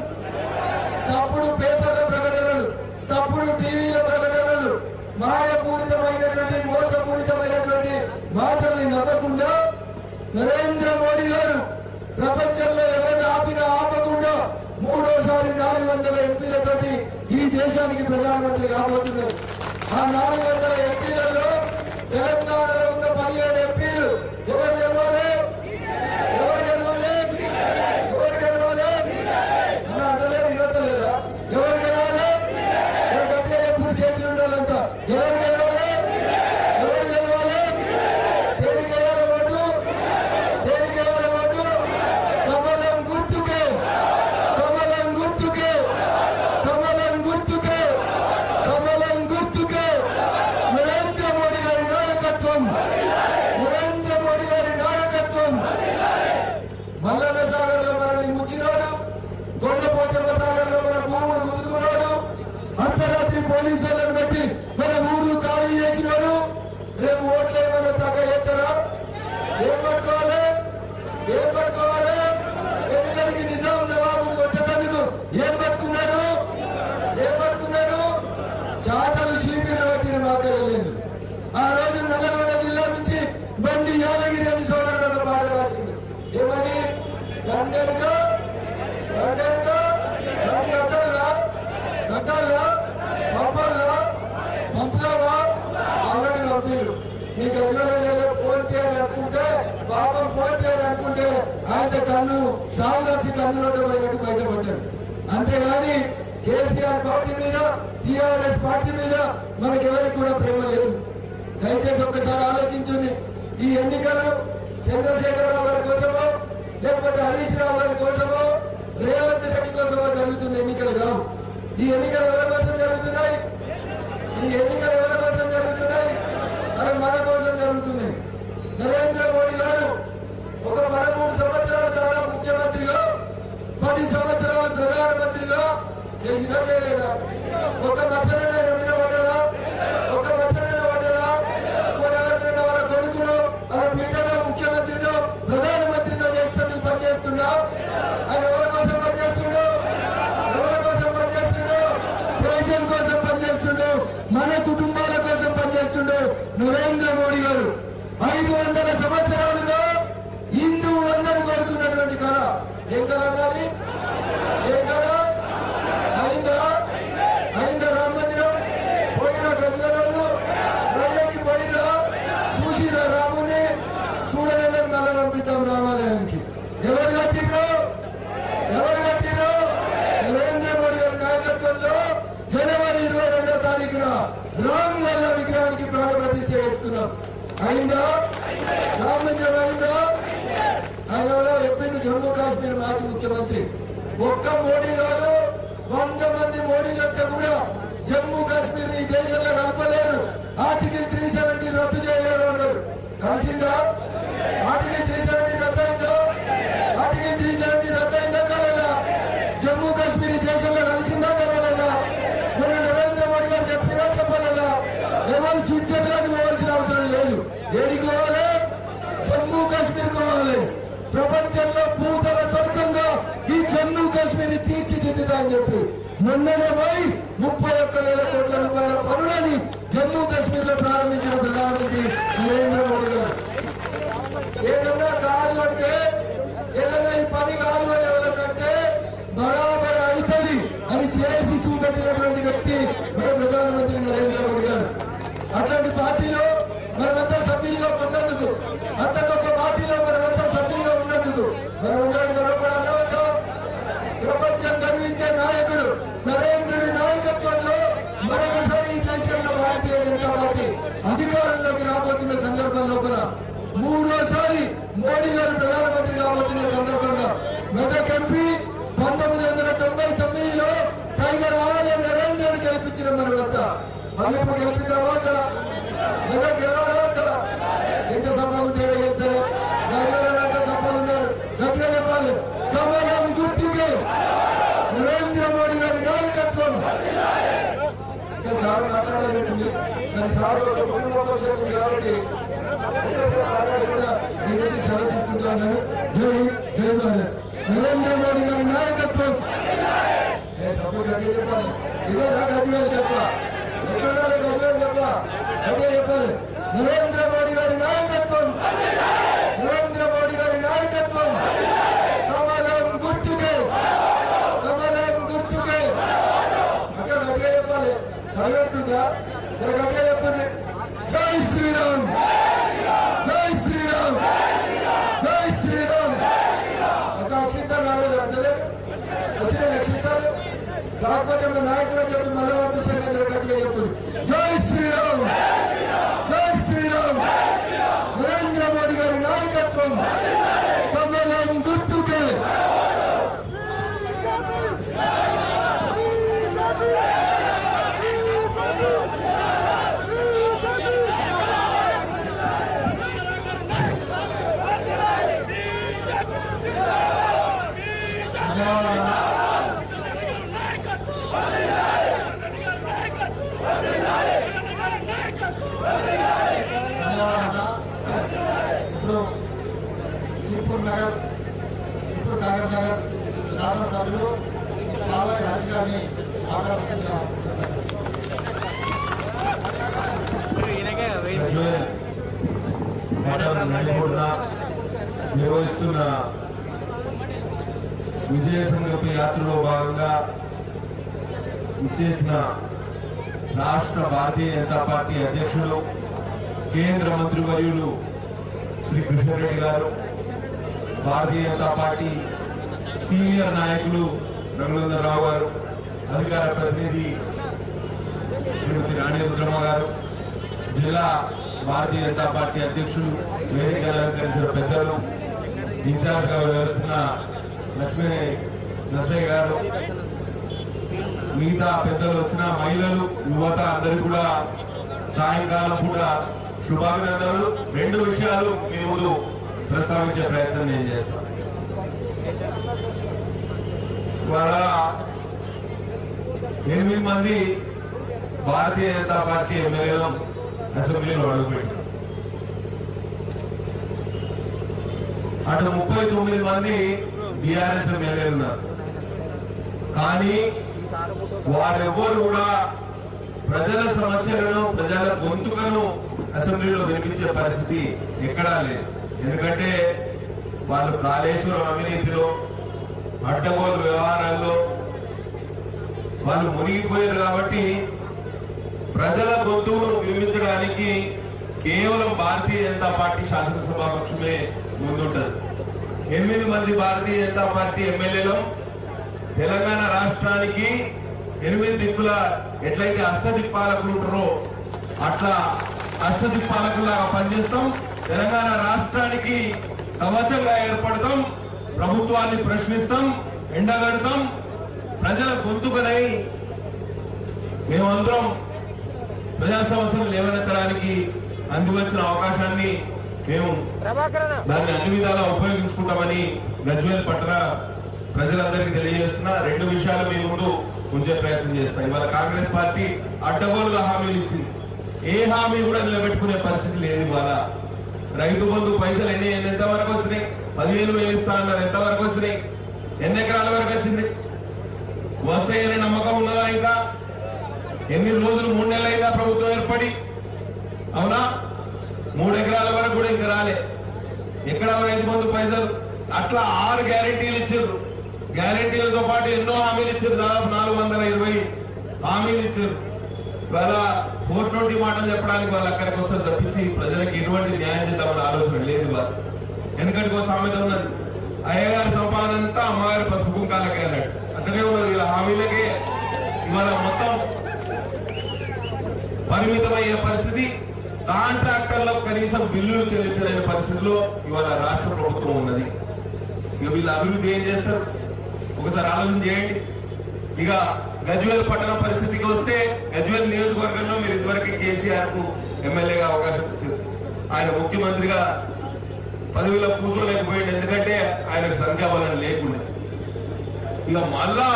తప్పుడు పేపర్ల ప్రకటనలు, తప్పుడు టీవీల ప్రకటనలు, మాయపూరితమైనటువంటి మోసపూరితమైనటువంటి మాటల్ని నమ్మకుండా నరేంద్ర మోడీ గారు ప్రపంచంలో ఎవరిని ఆపినా ఆపకుండా మూడోసారి 400 ఎంపీలతోటి ఈ దేశానికి ప్రధానమంత్రి కాబోతున్నారు. ఆ 400 ఎంపీలలో తెలంగాణలో ఉన్న 17 ఎంపీలు ఎవరు గెలవాలి? ఎవరు గెలవాలి? ఎవరు గెలవాలి? అన్న అంటలేరు, ఇవ్వలేదా? ఎవరు గెలవాలి? గట్టిగా ఎప్పుడు చేతులు ఉండాలంతా. ఎవరు గెలవాలి? ఎవరు గెలవాలి? దేనికి వేయాలి ఓటు? దేనికి వేయాలి ఓటు? కమలం గుర్తుకే, కమలం గుర్తుకే, కమలం గుర్తుకే, కమలం గుర్తుకే. నరేంద్ర మోడీ గారి నాయకత్వం, నరేంద్ర మోడీ గారి నాయకత్వం. మల్లన్న సాగర్ లో మనల్ని ముంచినాడు, గొండపోచమ్మ సాగర్ లో మన భూములు గుంజుకున్నాడు, అర్ధరాత్రి పోలీసులను పెట్టి మన ఊర్లు ఖాళీ చేసినాడు. రేపు ఓట్లు ఏమైనా తగ్గ ఎత్తరా? ఏం పట్టుకోవాలి? ఏం పట్టుకోవాలి? ఎందుకనికి నిజాం నవాబులు కొట్టేందుకు ఏం పట్టుకున్నారు? ఏం పట్టుకున్నారు? చాటలు శిల్పీలు పట్టిన మాకే వెళ్ళిండు. ఆ రోజు నల్లగొండ జిల్లా నుంచి బండి యాదగిరి అని సోదరుడు ఒక పాట రాసింది. ఏమని? గంటెనుక గంటెనుక గట్టాలా గట్టాలా పంపాలా పంపుదామా? ఆల్రెడీ పంపారు. నీకు ఎదురు లేదా ఫోన్ పే అని అనుకుంటే, పాపం ఫోన్ పే అని అనుకుంటే ఆయన కన్ను సాగు తప్పి కన్నులోకి పోయినట్టు బయటపడ్డాడు. అంతేగాని కేసీఆర్ పార్టీ మీద, టీఆర్ఎస్ పార్టీ మీద మనకెవరికి కూడా ప్రేమ లేదు. దయచేసి ఒక్కసారి ఆలోచించండి. ఈ ఎన్నికలు చంద్రశేఖరరావు గారి కోసమో, లేకపోతే హరీష్ రావు గారి కోసమో, రేవంత్ రెడ్డి కోసమో జరుగుతున్న ఎన్నికలు కావు. ఈ ఎన్నికలు ఎవరి కోసం జరుగుతున్నాయి? ఈ ఎన్నికలు ఎవరి కోసం జరుగుతున్నాయి? అరే మన కోసం జరుగుతున్నాయి. నరేంద్ర మోడీ గారు 500 సంవత్సరాలుగా హిందువులందరూ కోరుకున్నటువంటి కళ ఏం కళ అన్నది? ఏం కళ? అయిందా రామ మందిరం? పోయినా గంగరాలు రైలుకి పోయినా చూసిరా రాముని చూడలేని మళ్ళీ పంపిద్దాం రామాలయానికి. ఎవరు కట్టినో నరేంద్ర మోడీ గారి నాయకత్వంలో జనవరి 22వ తారీఖున రామ్ లల్లా విగ్రహానికి ప్రాణ ప్రతిష్ఠ చేస్తున్నాం. అయిందా? రామ మందిరం అయిందా? ఆయన చెప్పిండు జమ్మూ కాశ్మీర్ మాజీ ముఖ్యమంత్రి ఒక్క మోడీ గారు 100 మంది మోడీలంతా కూడా జమ్మూ కాశ్మీర్ ఈ దేశంలో కలపలేరు. ఆర్టికల్ 370 రద్దు చేయలేరు అన్నారు. కలిసిందా? ఆర్టికల్ 370 రద్దయిందా? ఆర్టికల్ 370 రద్దయిందా కాలేదా? జమ్మూ కాశ్మీర్ ఈ దేశంలో కలిసిందా కలవలేదా? మన నరేంద్ర మోడీ గారు చెప్పినా చెప్పలేదా? ఎవరు స్విట్జర్లాండ్ పోవాల్సిన అవసరం లేదు. ఏడికి పోవాలి? జమ్మూ కాశ్మీర్ పోవాలి. ప్రపంచంలో భూతల స్వర్గంగా ఈ జమ్మూ కాశ్మీర్ తీర్చిదిద్దుతా అని చెప్పి మొన్ననే పోయి 31,000 కోట్ల రూపాయల పనులని జమ్మూ కాశ్మీర్ లో ప్రారంభించిన ప్రధానమంత్రి నరేంద్ర మోడీ గారు. ఏదన్నా కాదు అంటే ఏదన్నా ఈ పని కాదు అని ఎవరంటే బరాబర్ అవుతుంది అని చేసి చూపెట్టినటువంటి వ్యక్తి మన ప్రధానమంత్రి నరేంద్ర మోడీ గారు. అట్లాంటి పార్టీలో మనమంతా సభ్యులుగా ఉన్నందుకు, అంతకొక పార్టీలో మనమంతా సభ్యులుగా ఉన్నందుకు మనమందరం గర్వపడాలవద్దు. ప్రపంచం గర్వించే నాయకుడు నరేంద్రుడి నాయకత్వంలో మరొకసారి ఈ దేశంలో భారతీయ జనతా పార్టీ అధికారంలోకి రాబోతున్న సందర్భంలో కూడా 3వ మోడీ గారు ప్రధానమంత్రి కాబోతున్న సందర్భంగా మెదక్ ఎంపీ 1999లో టైగర్ ఆలయం నరేంద్రుడిని గెలిపించిన మన వద్ద మళ్ళీ ఇప్పుడు గెలిపిద్దామా కదా? మెదక్ గెలవాలా కదా? ఎంత సభ ఉంటే చెప్తారు, ఎంత సభలు ఉన్నారు గట్టిగా చెప్పాలి. కమలం గుర్తుకే నరేంద్ర మోడీ గారి నాయకత్వం. ఇంకా చాలా మాట్లాడాలంటుంది దాని సార్లు కాబట్టి నేను వచ్చి సెలవు తీసుకుంటా ఉన్నాను. జై భారత్. నరేంద్ర మోడీ గారి నాయకత్వం. సపోర్ట్ గట్టిగా చెప్పాలి. ఇదో నా గట్టిగా చెప్పా, ఎక్కడ గట్టిగా చెప్పా, గట్టిగా చెప్పాలి. నరేంద్ర మోడీ గారి నాయకత్వం. నరేంద్ర మోడీ గారి నాయకత్వం. కమలం గుర్తుకే. అక్కడ గట్టిగా చెప్పాలి. సరిపెడుతుందా? గట్టిగా చెప్తుంది. జై శ్రీరామ్, జై శ్రీరామ్, జై శ్రీరామ్. ఒక అక్షింతలు రాలేదు అంటే వచ్చిన అక్షింతలు కాకపోతే మన నాయకులు చెప్పి మళ్ళీ పంపిస్తాం కదా. గట్టిగా చెప్తుంది. జై శ్రీరామ్, జై శ్రీరామ్. నరేంద్ర మోడీ గారి నాయకత్వం. కమలం గుర్తుకే. ఇప్పుడు సిర్పూర్ కాగజ్ నగర్ శాసనసభ్యులు బాబాయ్ హర్ష్ గారిని నిర్వహిస్తున్న విజయ సంకల్ప యాత్రలో భాగంగా ఇచ్చేసిన రాష్ట్ర భారతీయ జనతా పార్టీ అధ్యక్షులు కేంద్ర మంత్రివర్యులు శ్రీ కృష్ణారెడ్డి గారు, భారతీయ జనతా పార్టీ సీనియర్ నాయకులు రఘునందనరావు గారు, అధికార ప్రతినిధి శ్రీమతి రాణి రుద్రమ్మ గారు, జిల్లా భారతీయ జనతా పార్టీ అధ్యక్షులు, వేదిక అలంకరించిన పెద్దలు, ఇన్ఛార్జ్ గా వ్యవహరిస్తున్న లక్ష్మీ నరసయ్య గారు, మిగతా పెద్దలు వచ్చిన మహిళలు, యువత అందరికీ కూడా సాయంకాలం పూట శుభాభినందనలు. 2 విషయాలు మీ ముందు ప్రస్తావించే ప్రయత్నం నేను చేస్తాను. ఇవాళ 8 మంది భారతీయ జనతా పార్టీ ఎమ్మెల్యేలు అసెంబ్లీలో అడుగుపెట్టారు. అటు 39 మంది బీఆర్ఎస్ ఎమ్మెల్యేలు ఉన్నారు. కానీ వారెవ్వరు కూడా ప్రజల సమస్యలను, ప్రజల గొంతుకను అసెంబ్లీలో వినిపించే పరిస్థితి ఎక్కడా లేదు. ఎందుకంటే వాళ్ళు కాళేశ్వరం అవినీతిలో, అడ్డగోలు వ్యవహారాల్లో వాళ్ళు మునిగిపోయారు. కాబట్టి ప్రజల గొంతును వినిపించడానికి కేవలం భారతీయ జనతా పార్టీ శాసనసభాపక్షమే ముందుంటది. 8 మంది భారతీయ జనతా పార్టీ ఎమ్మెల్యేలు తెలంగాణ రాష్ట్రానికి 8 దిక్కుల ఎట్లయితే అష్టదిక్పాలకులు ఉంటారో అట్లా అష్టదిక్పాలకులాగా పనిచేస్తాం. తెలంగాణ రాష్ట్రానికి కవచంగా ఏర్పడతాం. ప్రభుత్వాన్ని ప్రశ్నిస్తాం, ఎండగడతాం. ప్రజల గొంతుకనై మేమందరం ప్రజా సమస్యలు లేవనెత్తడానికి అందివచ్చిన అవకాశాన్ని మేము దాన్ని అన్ని విధాలా ఉపయోగించుకుంటామని గజ్వేల్ పట్టణ ప్రజలందరికీ తెలియజేస్తున్నా. 2 విషయాలు మీ ముందు ఉంచే ప్రయత్నం చేస్తాయి. ఇవాళ కాంగ్రెస్ పార్టీ అడ్డగోలుగా హామీలు ఇచ్చింది. ఏ హామీ కూడా నిలబెట్టుకునే పరిస్థితి లేదు. ఇవాళ రైతు బంధు పైసలు ఎంతవరకు వచ్చినాయి? 15,000 ఇస్తా అన్నారు. ఎంతవరకు వచ్చినాయి? ఎన్ని ఎకరాల వరకు వచ్చింది? వస్తాయనే నమ్మకం ఉన్నదా? ఇంకా ఎన్ని రోజులు? 3 నెలలు అయిందా ప్రభుత్వం ఏర్పడి? అవునా? 3 ఎకరాల వరకు కూడా ఇంకా రాలే. ఎక్కడ రైతు బంధు పైసలు? అట్లా 6 గ్యారెంటీలు ఇచ్చారు. గ్యారెంటీలతో పాటు ఎన్నో హామీలు ఇచ్చారు. దాదాపు 420 హామీలు ఇచ్చారు. ఇవాళ 420 మాటలు చెప్పడానికి వాళ్ళు అక్కడికి వస్తారు తప్పించి ప్రజలకు ఎటువంటి న్యాయం చేద్దామని ఆలోచన లేదు. వాళ్ళు ఎందుకంటే ఒక సామెత ఉన్నది, అయ్యగారి సంపాదన అంతా అమ్మగారి పసుపు కుంకాలకే అన్నాడు. అట్లనే ఉన్నది. ఇలా హామీలకే ఇవాళ మొత్తం పరిమితమయ్యే పరిస్థితి. కాంట్రాక్టర్లకు కనీసం బిల్లులు చెల్లించలేని పరిస్థితిలో ఇవాళ రాష్ట్ర ప్రభుత్వం ఉన్నది. ఇక వీళ్ళు అభివృద్ధి ఏం చేస్తారు? ఒకసారి ఆలోచన చేయండి. ఇక గజ్వేల్ పట్టణ పరిస్థితికి వస్తే, గజ్వేల్ నియోజకవర్గంలో మీరు ఇదివరకు కేసీఆర్ కు ఎమ్మెల్యేగా అవకాశం ఇచ్చారు. ఆయన ముఖ్యమంత్రిగా పదవిలో కూర్చోలేకపోయింది. ఎందుకంటే ఆయనకు సంఖ్యాబలం లేకుండా. ఇక మళ్ళా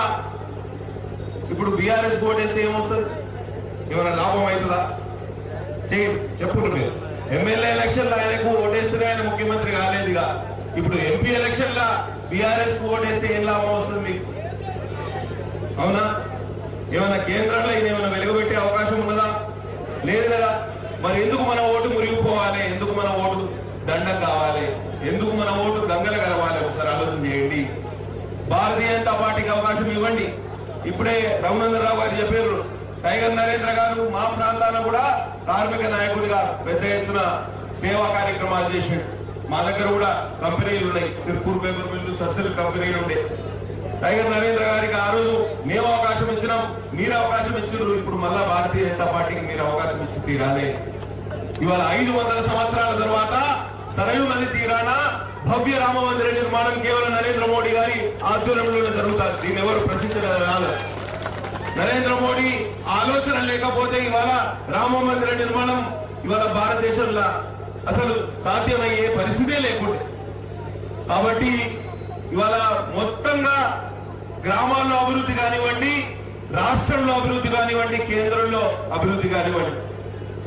ఇప్పుడు బీఆర్ఎస్ ఓటేస్తే ఏమొస్తుంది? ఏమైనా లాభం అవుతుందా? చెప్పుకుంటారు మీరు. ఎమ్మెల్యే ఎలక్షన్ లో ఆయనకు ఓటేస్తేనే ఆయన ముఖ్యమంత్రి కాలేదుగా. ఇప్పుడు ఎంపీ ఎలక్షన్ లా బీఆర్ఎస్ కు ఓటేస్తే ఏం లాభం వస్తుంది మీకు? అవునా? ఏమైనా కేంద్రంలో ఇది ఏమైనా వెలుగుబెట్టే అవకాశం ఉన్నదా? లేదు కదా. మరి ఎందుకు మన ఓటు మురిగిపోవాలి? ఎందుకు మన ఓటు దండం కావాలి? ఎందుకు మన ఓటు గంగల కలవాలి? ఒకసారి ఆలోచన చేయండి. భారతీయ జనతా పార్టీకి అవకాశం ఇవ్వండి. ఇప్పుడే రఘునందరావు గారు చెప్పారు, టైగర్ నరేంద్ర గారు మా ప్రాంతాల్లో కూడా కార్మిక నాయకుడిగా పెద్ద ఎత్తున సేవా కార్యక్రమాలు చేశాడు. మా దగ్గర కూడా కంపెనీలు ఉన్నాయి. సిర్పూర్ పేపర్ మిల్లు, సర్సిల్ కంపెనీలు ఉండే. టైగర్ నరేంద్ర గారికి ఆ రోజు మేము అవకాశం ఇచ్చినాం, మీరు అవకాశం ఇచ్చారు. ఇప్పుడు మళ్ళా భారతీయ జనతా పార్టీకి మీరు అవకాశం ఇచ్చి తీరాలి. ఇవాళ 500 సంవత్సరాల తర్వాత సరయూ నది తీరాన భవ్య రామ మందిర నిర్మాణం కేవలం నరేంద్ర మోడీ గారి ఆధ్వర్యంలోనే జరుగుతుంది. దీన్ని ఎవరు ప్రశ్నించడం? నరేంద్ర మోడీ ఆలోచన లేకపోతే ఇవాళ రామ మందిర నిర్మాణం ఇవాళ భారతదేశంలో అసలు సాధ్యమయ్యే పరిస్థితే లేకుండే. కాబట్టి ఇవాళ మొత్తంగా గ్రామాల్లో అభివృద్ధి కానివ్వండి, రాష్ట్రంలో అభివృద్ధి కానివ్వండి, కేంద్రంలో అభివృద్ధి కానివ్వండి.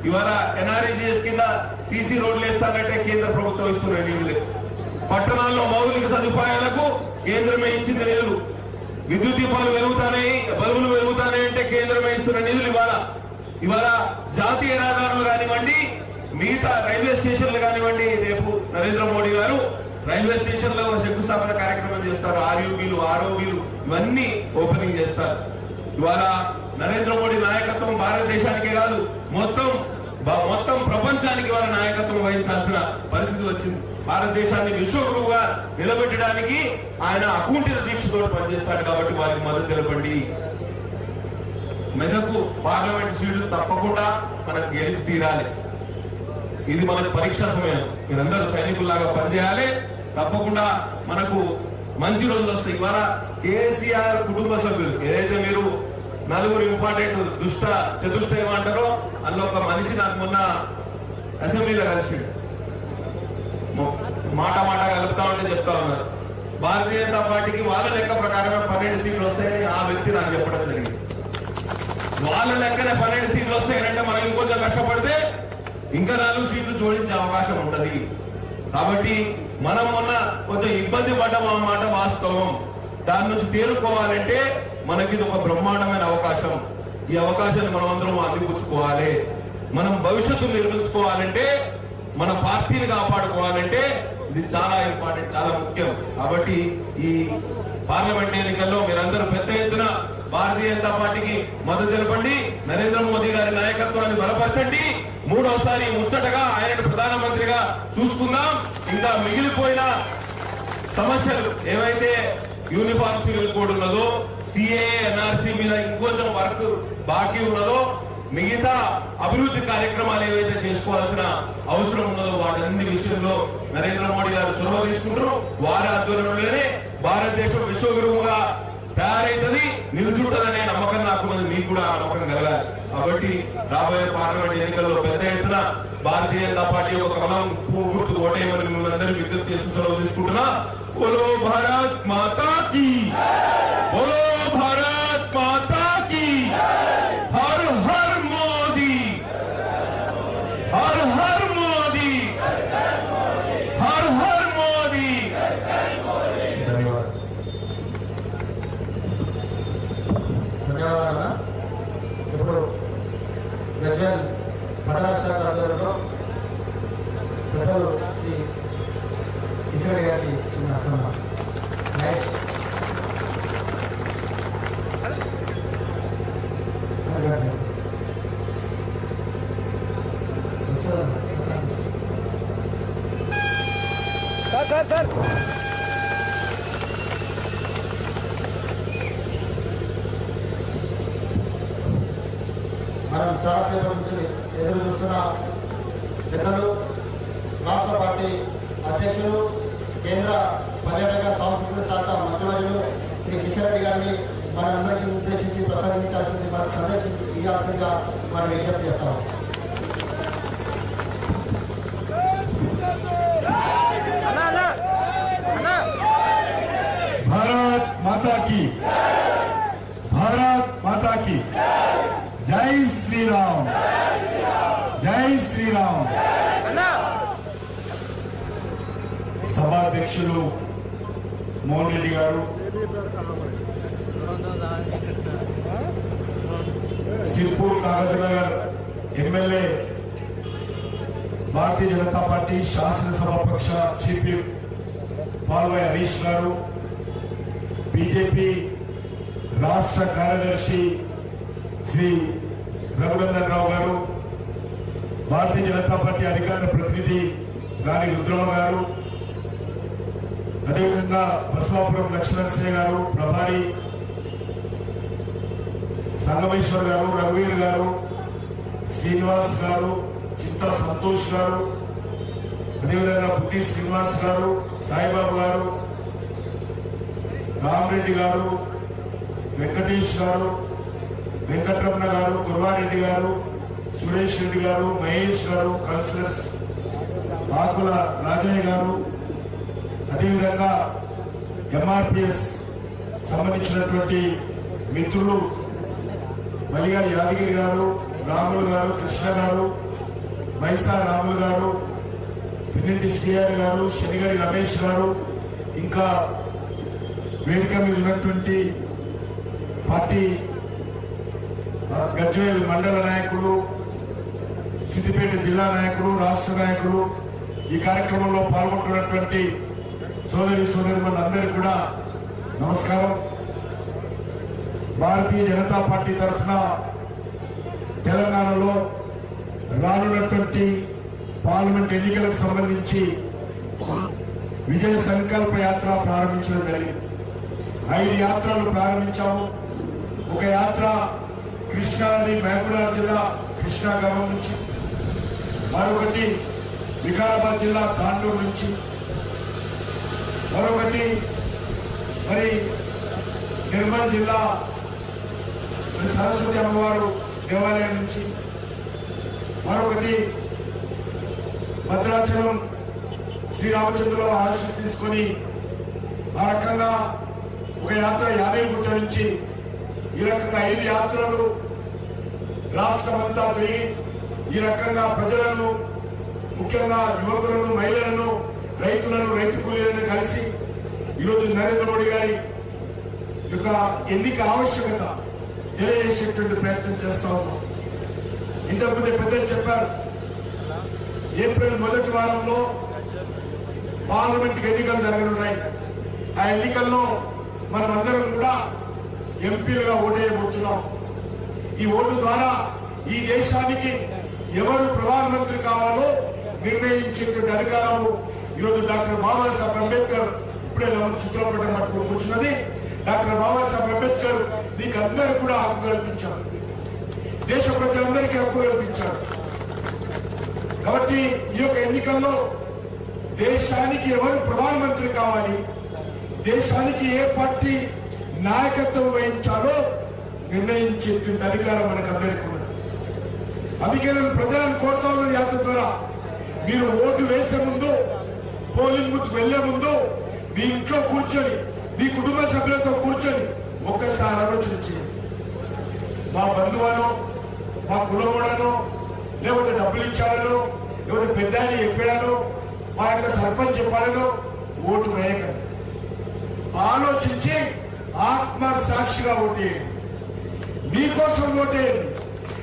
ఇవాళ ఎన్ఆర్ఈజీఎస్ కింద సీసీ రోడ్లు వేస్తానంటే కేంద్ర ప్రభుత్వం ఇస్తున్న నిధులే. పట్టణాల్లో మౌలిక సదుపాయాలకు కేంద్రమే ఇచ్చింది నిధులు. విద్యుత్ దీపాలు వెలుగుతాయి, బల్బులు వెలుగుతాయి అంటే కేంద్రమే ఇస్తున్న నిధులు. ఇవాళ జాతీయ రహదారులు కానివ్వండి, మిగతా రైల్వే స్టేషన్లు కానివ్వండి. రేపు నరేంద్ర మోడీ గారు రైల్వే స్టేషన్ లో శంకుస్థాపన కార్యక్రమం చేస్తారు. ఆర్యూబీలు, ఆర్ఓబీలు ఇవన్నీ ఓపెనింగ్ చేస్తారు. ఇవాళ నరేంద్ర మోడీ నాయకత్వం భారతదేశానికే కాదు మొత్తం ప్రపంచానికి వాళ్ళ నాయకత్వం వహించాల్సిన పరిస్థితి వచ్చింది. భారతదేశాన్ని విశ్వగురువుగా నిలబెట్టడానికి ఆయన అకుంఠిత దీక్షతో పనిచేస్తాడు. కాబట్టి వారికి మద్దతు తెలపండి. మెదకు పార్లమెంట్ సీట్లు తప్పకుండా మనకు గెలిచి తీరాలి. ఇది మనకు పరీక్షా సమయం. మీరందరూ సైనికుల్లాగా పనిచేయాలి. తప్పకుండా మనకు మంచి రోజులు వస్తాయి. ఇవాళ కేసీఆర్ కుటుంబ సభ్యులు ఏదైతే మీరు 4 ఇంపార్టెంట్ చతుష్ట ఏమంటారో అందులో ఒక మనిషి నాకు మొన్న అసెంబ్లీలో కలిసి మాట కలుపుతా ఉంటే చెప్తా ఉన్నారు. భారతీయ జనతా పార్టీకి వాళ్ళ లెక్క ప్రకారమే 12 సీట్లు వస్తాయని ఆ వ్యక్తి నాకు చెప్పడం జరిగింది. వాళ్ళ లెక్కనే 12 సీట్లు వస్తాయంటే మనం ఇంకొంచెం కష్టపడితే ఇంకా 4 సీట్లు జోడించే అవకాశం ఉంటది. కాబట్టి మనం మొన్న కొంచెం ఇబ్బంది పడ్డాం అన్నమాట వాస్తవం. దాని నుంచి తేరుకోవాలంటే మనకి ఇది ఒక బ్రహ్మాండమైన అవకాశం. ఈ అవకాశాన్ని మనం అందరం అందిపుచ్చుకోవాలి. మనం భవిష్యత్తు నిర్మించుకోవాలంటే మన పార్టీని కాపాడుకోవాలంటే ఇది చాలా ఇంపార్టెంట్, చాలా ముఖ్యం. కాబట్టి ఈ పార్లమెంట్ ఎన్నికల్లో మీరందరూ పెద్ద ఎత్తున భారతీయ జనతా పార్టీకి మద్దతు తెలపండి. నరేంద్ర మోదీ గారి నాయకత్వాన్ని బలపరచండి. మూడవసారి ముచ్చటగా ఆయనను ప్రధానమంత్రిగా చూసుకుందాం. ఇంకా మిగిలిపోయిన సమస్యలు ఏవైతే యూనిఫామ్ సివిల్ కోడ్ ఉన్నదో, సిఏఏ ఎన్ఆర్సీ మీద ఇంకొంచెం వర్క్ బాకీ ఉన్నదో, మిగతా అభివృద్ధి కార్యక్రమాలు ఏవైతే చేసుకోవాల్సిన అవసరం ఉన్నదో వాటన్ని విషయంలో నరేంద్ర మోడీ గారు చొరవ తీసుకుంటారు. వారి ఆధ్వర్యంలోనే భారతదేశం విశ్వగురువుగా తయారైతుంది, నిలుచుంటదనే నమ్మకం నాకున్నది, మీకు కూడా ఆ నమ్మకం కలగాలి. కాబట్టి రాబోయే పార్లమెంట్ ఎన్నికల్లో పెద్ద ఎత్తున భారతీయ జనతా పార్టీ ఒక కమలం పువ్వు గుర్తు ఓటేయమని మిమ్మల్ని అందరూ విజ్ఞప్తి చేస్తూ సెలవు తీసుకుంటున్నా. బోలో భారత్ మాతా కీ, బోలో భారత్ మాతా కీ, హర్ హర్ మోదీ, హర్ హర్ మోదీ, హర్ హర్ మోదీ. ధన్యవాదాలు. ఇప్పుడు గజల్ మండల శాఖ ఆధ్వర్యంలో ప్రజలు శ్రీ కిషోర్ గారి చిన్న సన్మానం. సార్ మనం చాలాసేపు నుంచి ఎదురు చూస్తున్న పెద్దలు, రాష్ట్ర పార్టీ అధ్యక్షులు, కేంద్ర పర్యాటక సాంస్కృతిక శాఖ మంత్రివర్యులు శ్రీ కిషన్ రెడ్డి గారిని మనందరికీ ఉద్దేశించి ప్రసంగించాల్సింది, మనకు సందేశించి ఇవ్వాల్సిందిగా మనం విజ్ఞప్తి చేస్తాం. भारत माता की, भारत माता की जय श्री राम, जय श्री राम. సభాధ్యక్షులు మోహన్ రెడ్డి గారు, సిర్పూర్ కాగజ్నగర్ ఎమ్మెల్యే, భారతీయ జనతా పార్టీ శాసనసభాపక్ష చీఫ్ విప్ పాల్వాయి హరీష్ గారు, బీజేపీ రాష్ట్ర కార్యదర్శి శ్రీ రఘునందన్ రావు గారు, భారతీయ జనతా పార్టీ అధికార ప్రతినిధి రాణి రుద్రమ గారు, అదేవిధంగా బసవాపురం లక్ష్మణ్ సింగ్ గారు, ప్రభారి సంగమేశ్వర్ గారు, రఘువీర్ గారు, శ్రీనివాస్ గారు, చింతా సంతోష్ గారు, అదేవిధంగా బుద్ధి శ్రీనివాస్ గారు, సాయిబాబు గారు, రామరెడ్డి గారు, వెంకటేష్ గారు, వెంకటరమణ గారు, గురువారెడ్డి గారు, సురేష్ రెడ్డి గారు, మహేష్ గారు, కౌన్సిలర్స్ ఆకుల రాజయ్య గారు, అదేవిధంగా ఎంఆర్పిఎస్ సంబంధించినటువంటి మిత్రులు మలిగారి యాదగిరి గారు, రాములు గారు, కృష్ణ గారు, మైసా రాములు గారు, పిన్నెంటి శ్రీహరి గారు, శనిగారి రమేష్ గారు, ఇంకా వేదిక మీద ఉన్నటువంటి పార్టీ గజ్వేల్ మండల నాయకులు, సిద్దిపేట జిల్లా నాయకులు, రాష్ట్ర నాయకులు, ఈ కార్యక్రమంలో పాల్గొంటున్నటువంటి సోదరి సోదరులందరికీ కూడా నమస్కారం. భారతీయ జనతా పార్టీ తరఫున తెలంగాణలో రానున్నటువంటి పార్లమెంట్ ఎన్నికలకు సంబంధించి విజయ సంకల్ప యాత్ర ప్రారంభించడం జరిగింది. 5 యాత్రలు ప్రారంభించాము. ఒక యాత్ర కృష్ణానది మహబూబాబాద్ జిల్లా కృష్ణా గ్రామం నుంచి, మరొకటి వికారాబాద్ జిల్లా తాండూరు నుంచి, మరొకటి మరి నిర్మల్ జిల్లా సరస్వతి అమ్మవారు దేవాలయం నుంచి, మరొకటి భద్రాచలం శ్రీరామచంద్రరావు ఆశీస్సు తీసుకొని ఆ రకంగా ఒక యాత్ర యాదగిరిగుట్ట నుంచి, ఈ రకంగా 5 యాత్రలు రాష్ట్రమంతా తిరిగి ఈ రకంగా ప్రజలను, ముఖ్యంగా యువకులను, మహిళలను, రైతులను, రైతు కూలీలను కలిసి ఈరోజు నరేంద్ర మోడీ గారి యొక్క ఎన్నిక ఆవశ్యకత తెలియజేసేటువంటి ప్రయత్నం చేస్తా ఉన్నాం. ఇంతకుముందే పెద్దలు చెప్పారు, ఏప్రిల్ మొదటి వారంలో పార్లమెంట్ ఎన్నికలు జరగనున్నాయి. ఆ ఎన్నికల్లో మనమందరం కూడా ఎంపీలుగా ఓటేయబోతున్నాం. ఈ ఓటు ద్వారా ఈ దేశానికి ఎవరు ప్రధానమంత్రి కావాలో నిర్ణయించేటువంటి అధికారము ఈరోజు డాక్టర్ బాబాసాహెబ్ అంబేద్కర్, ఇప్పుడే చిత్రపటం పట్టుకుని కూర్చున్నది, డాక్టర్ బాబాసాహెబ్ అంబేద్కర్ మీకు అందరూ కూడా హక్కు కల్పించారు, దేశ ప్రజలందరికీ హక్కు కల్పించారు. కాబట్టి ఈ యొక్క ఎన్నికల్లో దేశానికి ఎవరు ప్రధానమంత్రి కావాలి, దేశానికి ఏ పార్టీ నాయకత్వం వహించాలో నిర్ణయించేటువంటి అధికారం మనకు అందరికీ ఉన్నది. అందుకే నేను ప్రజలను కోరుతా ఉన్న యాత్ర ద్వారా మీరు ఓటు వేసే ముందు, పోలింగ్ బూత్ వెళ్లే ముందు మీ ఇంట్లో కూర్చొని, మీ కుటుంబ సభ్యులతో కూర్చొని ఒక్కసారి ఆలోచన చేయండి. మా బంధువులను, మా కులములను, లేకపోతే డబ్బులు ఇచ్చాడను, లేకపోతే పెద్దాన్ని చెప్పాడను, మా యొక్క సర్పంచ్ చెప్పాడను ఓటు వేయకండి. ఆలోచించి ఆత్మ సాక్షిగా ఓటేయండి. మీకోసం ఓటేయండి,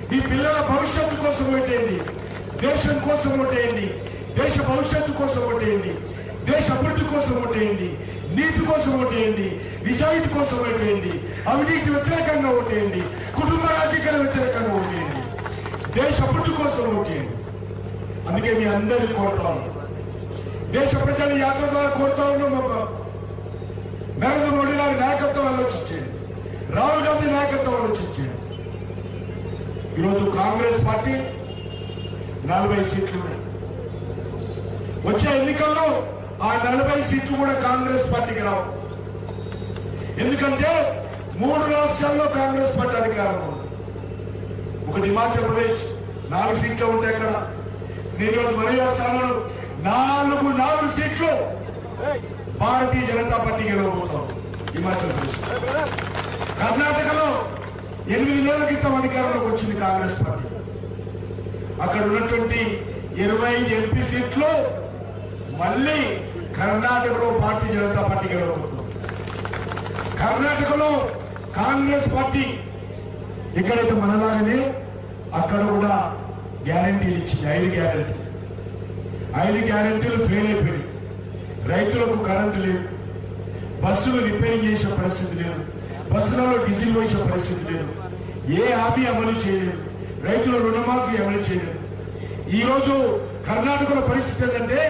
మీ పిల్లల భవిష్యత్తు కోసం ఓటేయండి, దేశం కోసం ఓటేయండి, దేశ భవిష్యత్తు కోసం ఓటేయండి, దేశ అభివృద్ధి కోసం ఓటేయండి, నీతి కోసం ఓటేయండి, నిజాయితీ కోసం ఓటేయండి, అవినీతి వ్యతిరేకంగా ఓటేయండి, కుటుంబ రాజకీయాల వ్యతిరేకంగా ఓటేయండి, దేశ అభివృద్ధి కోసం ఓటేయండి. అందుకే మీ అందరినీ కోరుతాను, దేశ ప్రజల యాత్ర ద్వారా కోరుతా ఉన్నాం. నరేంద్ర మోడీ గారి నాయకత్వం ఆలోచించండి, రాహుల్ గాంధీ నాయకత్వం ఆలోచించండి. ఈరోజు కాంగ్రెస్ పార్టీ 40 సీట్లు ఉన్నాయి. వచ్చే ఎన్నికల్లో ఆ 40 సీట్లు కూడా కాంగ్రెస్ పార్టీకి రావు. ఎందుకంటే 3 రాష్ట్రాల్లో కాంగ్రెస్ పార్టీ అధికారం ఉంది. ఒకటి హిమాచల్ ప్రదేశ్ 4 సీట్లు ఉంటాయి. అక్కడ నేను ఈరోజు మరో స్థానంలో 4 సీట్లు భారతీయ జనతా పార్టీ గెలవబోతాం. హిమాచల్ ప్రదేశ్, కర్ణాటకలో 8 నెలల క్రితం అధికారంలోకి వచ్చింది కాంగ్రెస్ పార్టీ. అక్కడ ఉన్నటువంటి 25 ఎంపీ సీట్లు మళ్ళీ కర్ణాటకలో భారతీయ జనతా పార్టీ గెలవబోతుంది. కర్ణాటకలో కాంగ్రెస్ పార్టీ ఎక్కడైతే మనలాగానే అక్కడ కూడా గ్యారంటీలు ఇచ్చింది. 5 గ్యారంటీలు ఫెయిల్ అయిపోయాయి. రైతులకు కరెంటు లేదు, బస్సులు రిపేరింగ్ చేసే పరిస్థితి లేదు, బస్సులలో డీజిల్ వేసే పరిస్థితి లేదు, ఏ హామీ అమలు చేయలేదు, రైతుల రుణమాఫీ అమలు చేయలేదు. ఈ రోజు కర్ణాటకలో పరిస్థితి ఏంటంటే,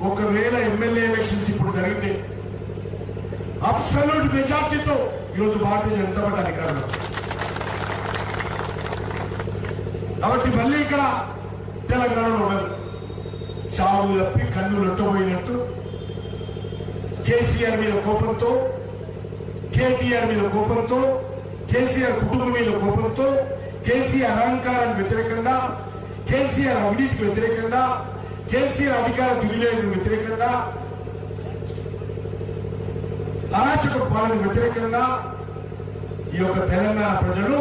ఒకవేళ ఎమ్మెల్యే ఎలక్షన్స్ ఇప్పుడు జరిగితే అబ్సల్యూట్ మెజార్టీతో ఈరోజు భారతీయ జనతా పార్టీ అధికారంలో. కాబట్టి మళ్ళీ ఇక్కడ తెలంగాణలో ఉండదు. చావు తప్పి కన్ను లొట్టబోయినట్టు కేసీఆర్ మీద కోపంతో, కేటీఆర్ మీద కోపంతో, కేసీఆర్ కుటుంబం మీద కోపంతో, కేసీఆర్ అహంకారానికి వ్యతిరేకంగా, కేసీఆర్ అవినీతికి వ్యతిరేకంగా, కేసీఆర్ అధికార దుర్వినియోగానికి వ్యతిరేకంగా, అరాచక పాలనకు వ్యతిరేకంగా ఈ యొక్క తెలంగాణ ప్రజలు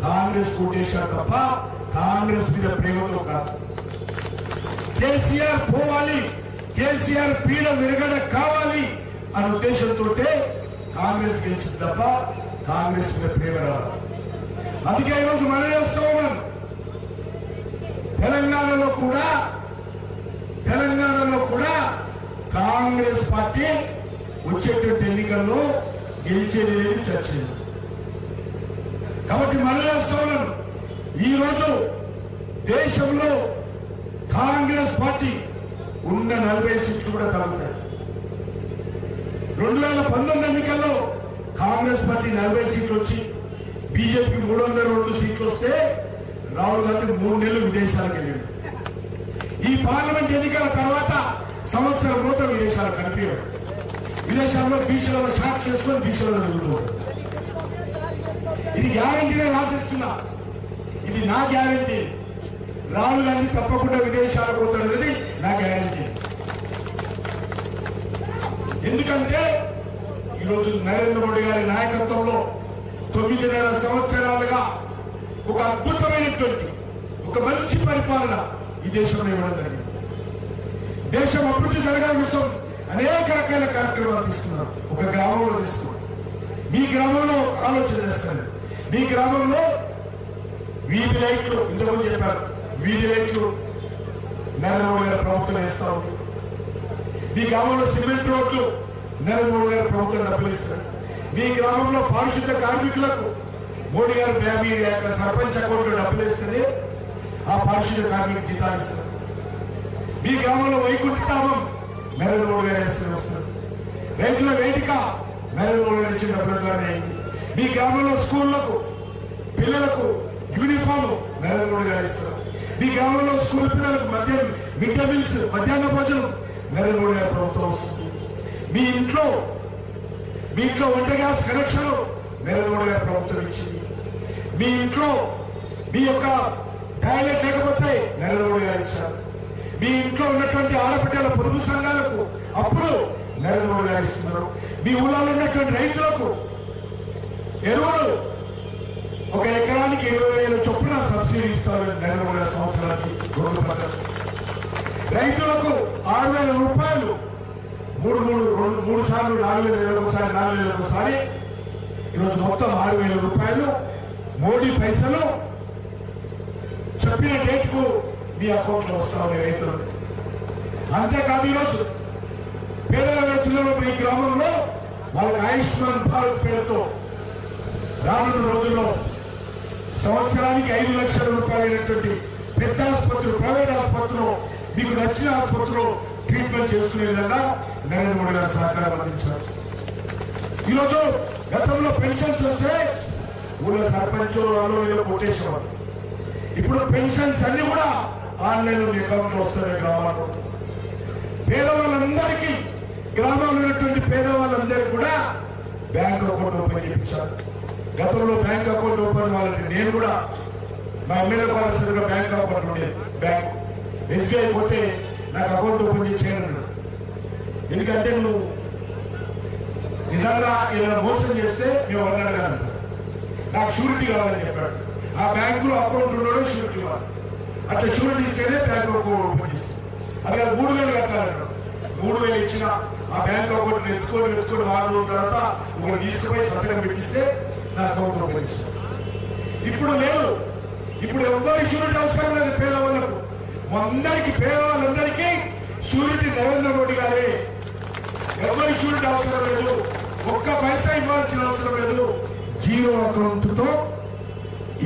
కాంగ్రెస్ కోటేశారు తప్ప కాంగ్రెస్ మీద ప్రేమతో కాదు. కేసీఆర్ పోవాలి, కేసీఆర్ పీడ విరగడ కావాలి అనే ఉద్దేశంతో కాంగ్రెస్ గెలిచింది తప్ప కాంగ్రెస్ మీద ప్రేమ రావాలి. అందుకే ఈరోజు మనం చేస్తూ ఉన్నాం. తెలంగాణలో కూడా కాంగ్రెస్ పార్టీ వచ్చేటువంటి ఎన్నికల్లో గెలిచేది లేదు, చచ్చేది. కాబట్టి మనం చేస్తూ ఉన్నాం. ఈ రోజు దేశంలో కాంగ్రెస్ పార్టీ ఉన్న 40 సీట్లు కూడా తగ్గుతాయి. 2019 ఎన్నికల్లో కాంగ్రెస్ పార్టీ 40 సీట్లు వచ్చి బీజేపీ 302 సీట్లు వస్తే రాహుల్ గాంధీ 3 నెలలు విదేశాలకు వెళ్ళాడు. ఈ పార్లమెంట్ ఎన్నికల తర్వాత సంవత్సరం లోత విదేశాలు కనిపించాడు. విదేశాల్లో బీసీలలో షాక్ చేసుకొని బీసీలలో జరుగుతుంది. ఇది గ్యారంటీనే రాసిస్తున్నా, ఇది నా గ్యారంటీ. రాహుల్ గాంధీ తప్పకుండా విదేశాలకు పోతాడనేది నా గ్యారంటీ. ఎందుకంటే ఈరోజు నరేంద్ర మోడీ గారి నాయకత్వంలో 9.5 సంవత్సరాలుగా ఒక అద్భుతమైనటువంటి ఒక మంచి పరిపాలన ఈ దేశంలో ఇవ్వడం జరిగింది. దేశం అభివృద్ధి జరగడం కోసం అనేక రకాల కార్యక్రమాలు తీసుకున్నారు. ఒక గ్రామంలో తీసుకున్నారు. మీ గ్రామంలో ఆలోచన చేస్తారు. మీ గ్రామంలో వీధి లైట్లు ఇంతకుముందు చెప్పారు, వీధి లైట్లు నరేంద్ర మోడీ గారి ప్రభుత్వం వేస్తా ఉంది. మీ గ్రామంలో సిమెంట్ రోడ్లు నరేంద్ర మోడీ గారి ప్రభుత్వం డబ్బులు ఇస్తారు. మీ గ్రామంలో పారిశుద్ధ కార్మికులకు మోడీ గారు మీ యొక్క సర్పంచ్ అకౌంట్ లో డబ్బులు ఇస్తుంది, ఆ పారిశుద్ధ కార్మిక జీతాలు ఇస్తారు. మీ గ్రామంలో వైకుంఠధామం నరేంద్ర మోడీ గారు వేసుకుని వస్తారు. రైతుల వేదిక నరేంద్ర మోడీ గారు ఇచ్చిన డబ్బుల ద్వారానే అయింది. మీ గ్రామంలో స్కూళ్లకు పిల్లలకు యూనిఫామ్ నరేంద్ర మోడీ గారు ఇస్తారు. మీ గ్రామంలో స్కూల్ పిల్లలకు మిడ్ డే మీల్స్ మధ్యాహ్న భోజనం నరేంద్ర మోడీ గారి ప్రభుత్వం వస్తుంది. మీ ఇంట్లో వంట గ్యాస్ కనెక్షన్ నరేంద్ర మోడీ గారి ప్రభుత్వం ఇచ్చింది. మీ ఇంట్లో మీ యొక్క టాయిలెట్ లేకపోతే నరేంద్ర మోడీ గారు ఇచ్చారు. మీ ఇంట్లో ఉన్నటువంటి ఆడపిల్లల పొదుపు సంఘాలకు అప్పుడు నరేంద్ర మోడీ గారు ఇస్తున్నారు. మీ ఊళ్ళో ఉన్నటువంటి రైతులకు ఎరువులు 1 ఎకరానికి 20,000 చొప్పున సబ్సిడీ ఇస్తారు నరేంద్ర మోడీ గారి సంవత్సరానికి 2 పంటలు. రైతులకు 6,000 రూపాయలు 3 సార్లు 4,000 ఒకసారి 4,000 ఒకసారి ఈరోజు మొత్తం 6,000 రూపాయలు మోడీ పైసలు చెప్పిన డేట్ కు మీ అకౌంట్ లో వస్తా ఉన్నాయి రైతులు. అంతేకాదు ఈరోజు పేదల రైతులలో మీ గ్రామంలో వాళ్ళకి ఆయుష్మాన్ భారత్ పేరుతో రానున్న రోజుల్లో సంవత్సరానికి 5 లక్షల రూపాయలైనటువంటి పెద్ద ఆసుపత్రులు, ప్రైవేట్ ఆసుపత్రులు, మీకు నచ్చిన ఆసుపత్రిలో ట్రీట్మెంట్ చేసుకునే విధంగా నరేంద్ర మోడీ గారు సహకారం అందించారు. ఈరోజు గతంలో పెన్షన్స్ వస్తే ఊళ్ళో సర్పంచ్ వాళ్ళు కొట్టేసేవారు. ఇప్పుడు పెన్షన్స్ అన్ని కూడా ఆన్లైన్ లో అకౌంట్ లో వస్తున్నాయి. గ్రామాల్లో పేదవాళ్ళందరికీ, గ్రామాల్లో ఉన్నటువంటి పేదవాళ్ళందరికీ కూడా బ్యాంక్ అకౌంట్ ఓపెన్ చేయించారు. గతంలో బ్యాంక్ అకౌంట్ ఓపెన్ వాళ్ళకి నేను కూడా మా ఎమ్మెల్యే పాలసీగా బ్యాంక్ అకౌంట్ ఉండేది. బ్యాంక్ ఎస్బీఐ పోతే నాకు అకౌంట్ ఓపెన్ చేయాలన్నాడు. ఎందుకంటే నువ్వు నిజంగా ఏదైనా మోసం చేస్తే మేము అడగాలంట, నాకు షూరిటీ కావాలని చెప్పాడు. ఆ బ్యాంకులో అకౌంట్ ఉండడం షూరిటీ కావాలి. అట్లా షూరిటీ ఇస్తేనే బ్యాంక్ అకౌంట్ ఓపెన్ చేస్తాం. అదే 3,000 కట్టాలన్నాడు. 3,000 ఇచ్చిన ఆ బ్యాంక్ అకౌంట్ ఎత్తుకొని 6 రోజుల తర్వాత ఒకరు తీసుకుపోయి సంతకం పెట్టిస్తే నా అకౌంట్ ఓపెన్ చేస్తాం. ఇప్పుడు లేదు. ఇప్పుడు ఎవరి షూరిటీ అవసరం లేదు పేదవాళ్ళకు. అందరికీ పేదవాళ్ళందరికీ షూరిటీ నరేంద్ర మోడీ గారే. ఎవరి షూరిటీ అవసరం లేదు, 1 పైసా ఇవ్వాల్సిన అవసరం లేదు. 0 అకౌంట్ తో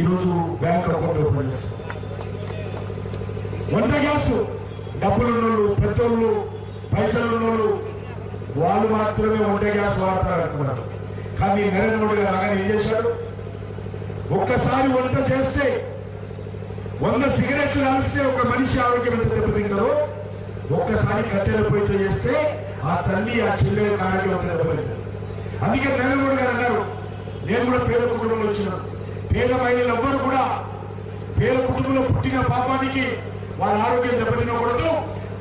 ఈరోజు బ్యాంక్ అకౌంట్ ఓపెన్ చేస్తారు. వంట గ్యాస్ డబ్బులున్నోళ్ళు, పెట్రోళ్ళు, పైసలు ఉన్నోళ్ళు వాళ్ళు మాత్రమే వంట గ్యాస్ వాడతారు అనుకున్నారు. కానీ నరేంద్ర మోడీ గారు ఆయన ఏం చేశాడు? ఒక్కసారి వంట చేస్తే 100 సిగరెట్లు కాల్స్తే ఒక మనిషి ఆరోగ్యం ఎంత దెబ్బతింటారో, ఒక్కసారి కట్టెల పొయ్యితో చేస్తే ఆ తల్లి, ఆ చెల్లె ఆరోగ్యం ఎంత దెబ్బతింటారు. అందుకే నరేంద్ర మోడీ గారు అన్నారు, నేను కూడా పేద కుటుంబంలో వచ్చినాను. పేద మహిళలు ఎవ్వరు కూడా పేద కుటుంబంలో పుట్టిన పాపానికి వాళ్ళ ఆరోగ్యం దెబ్బతినకూడదు,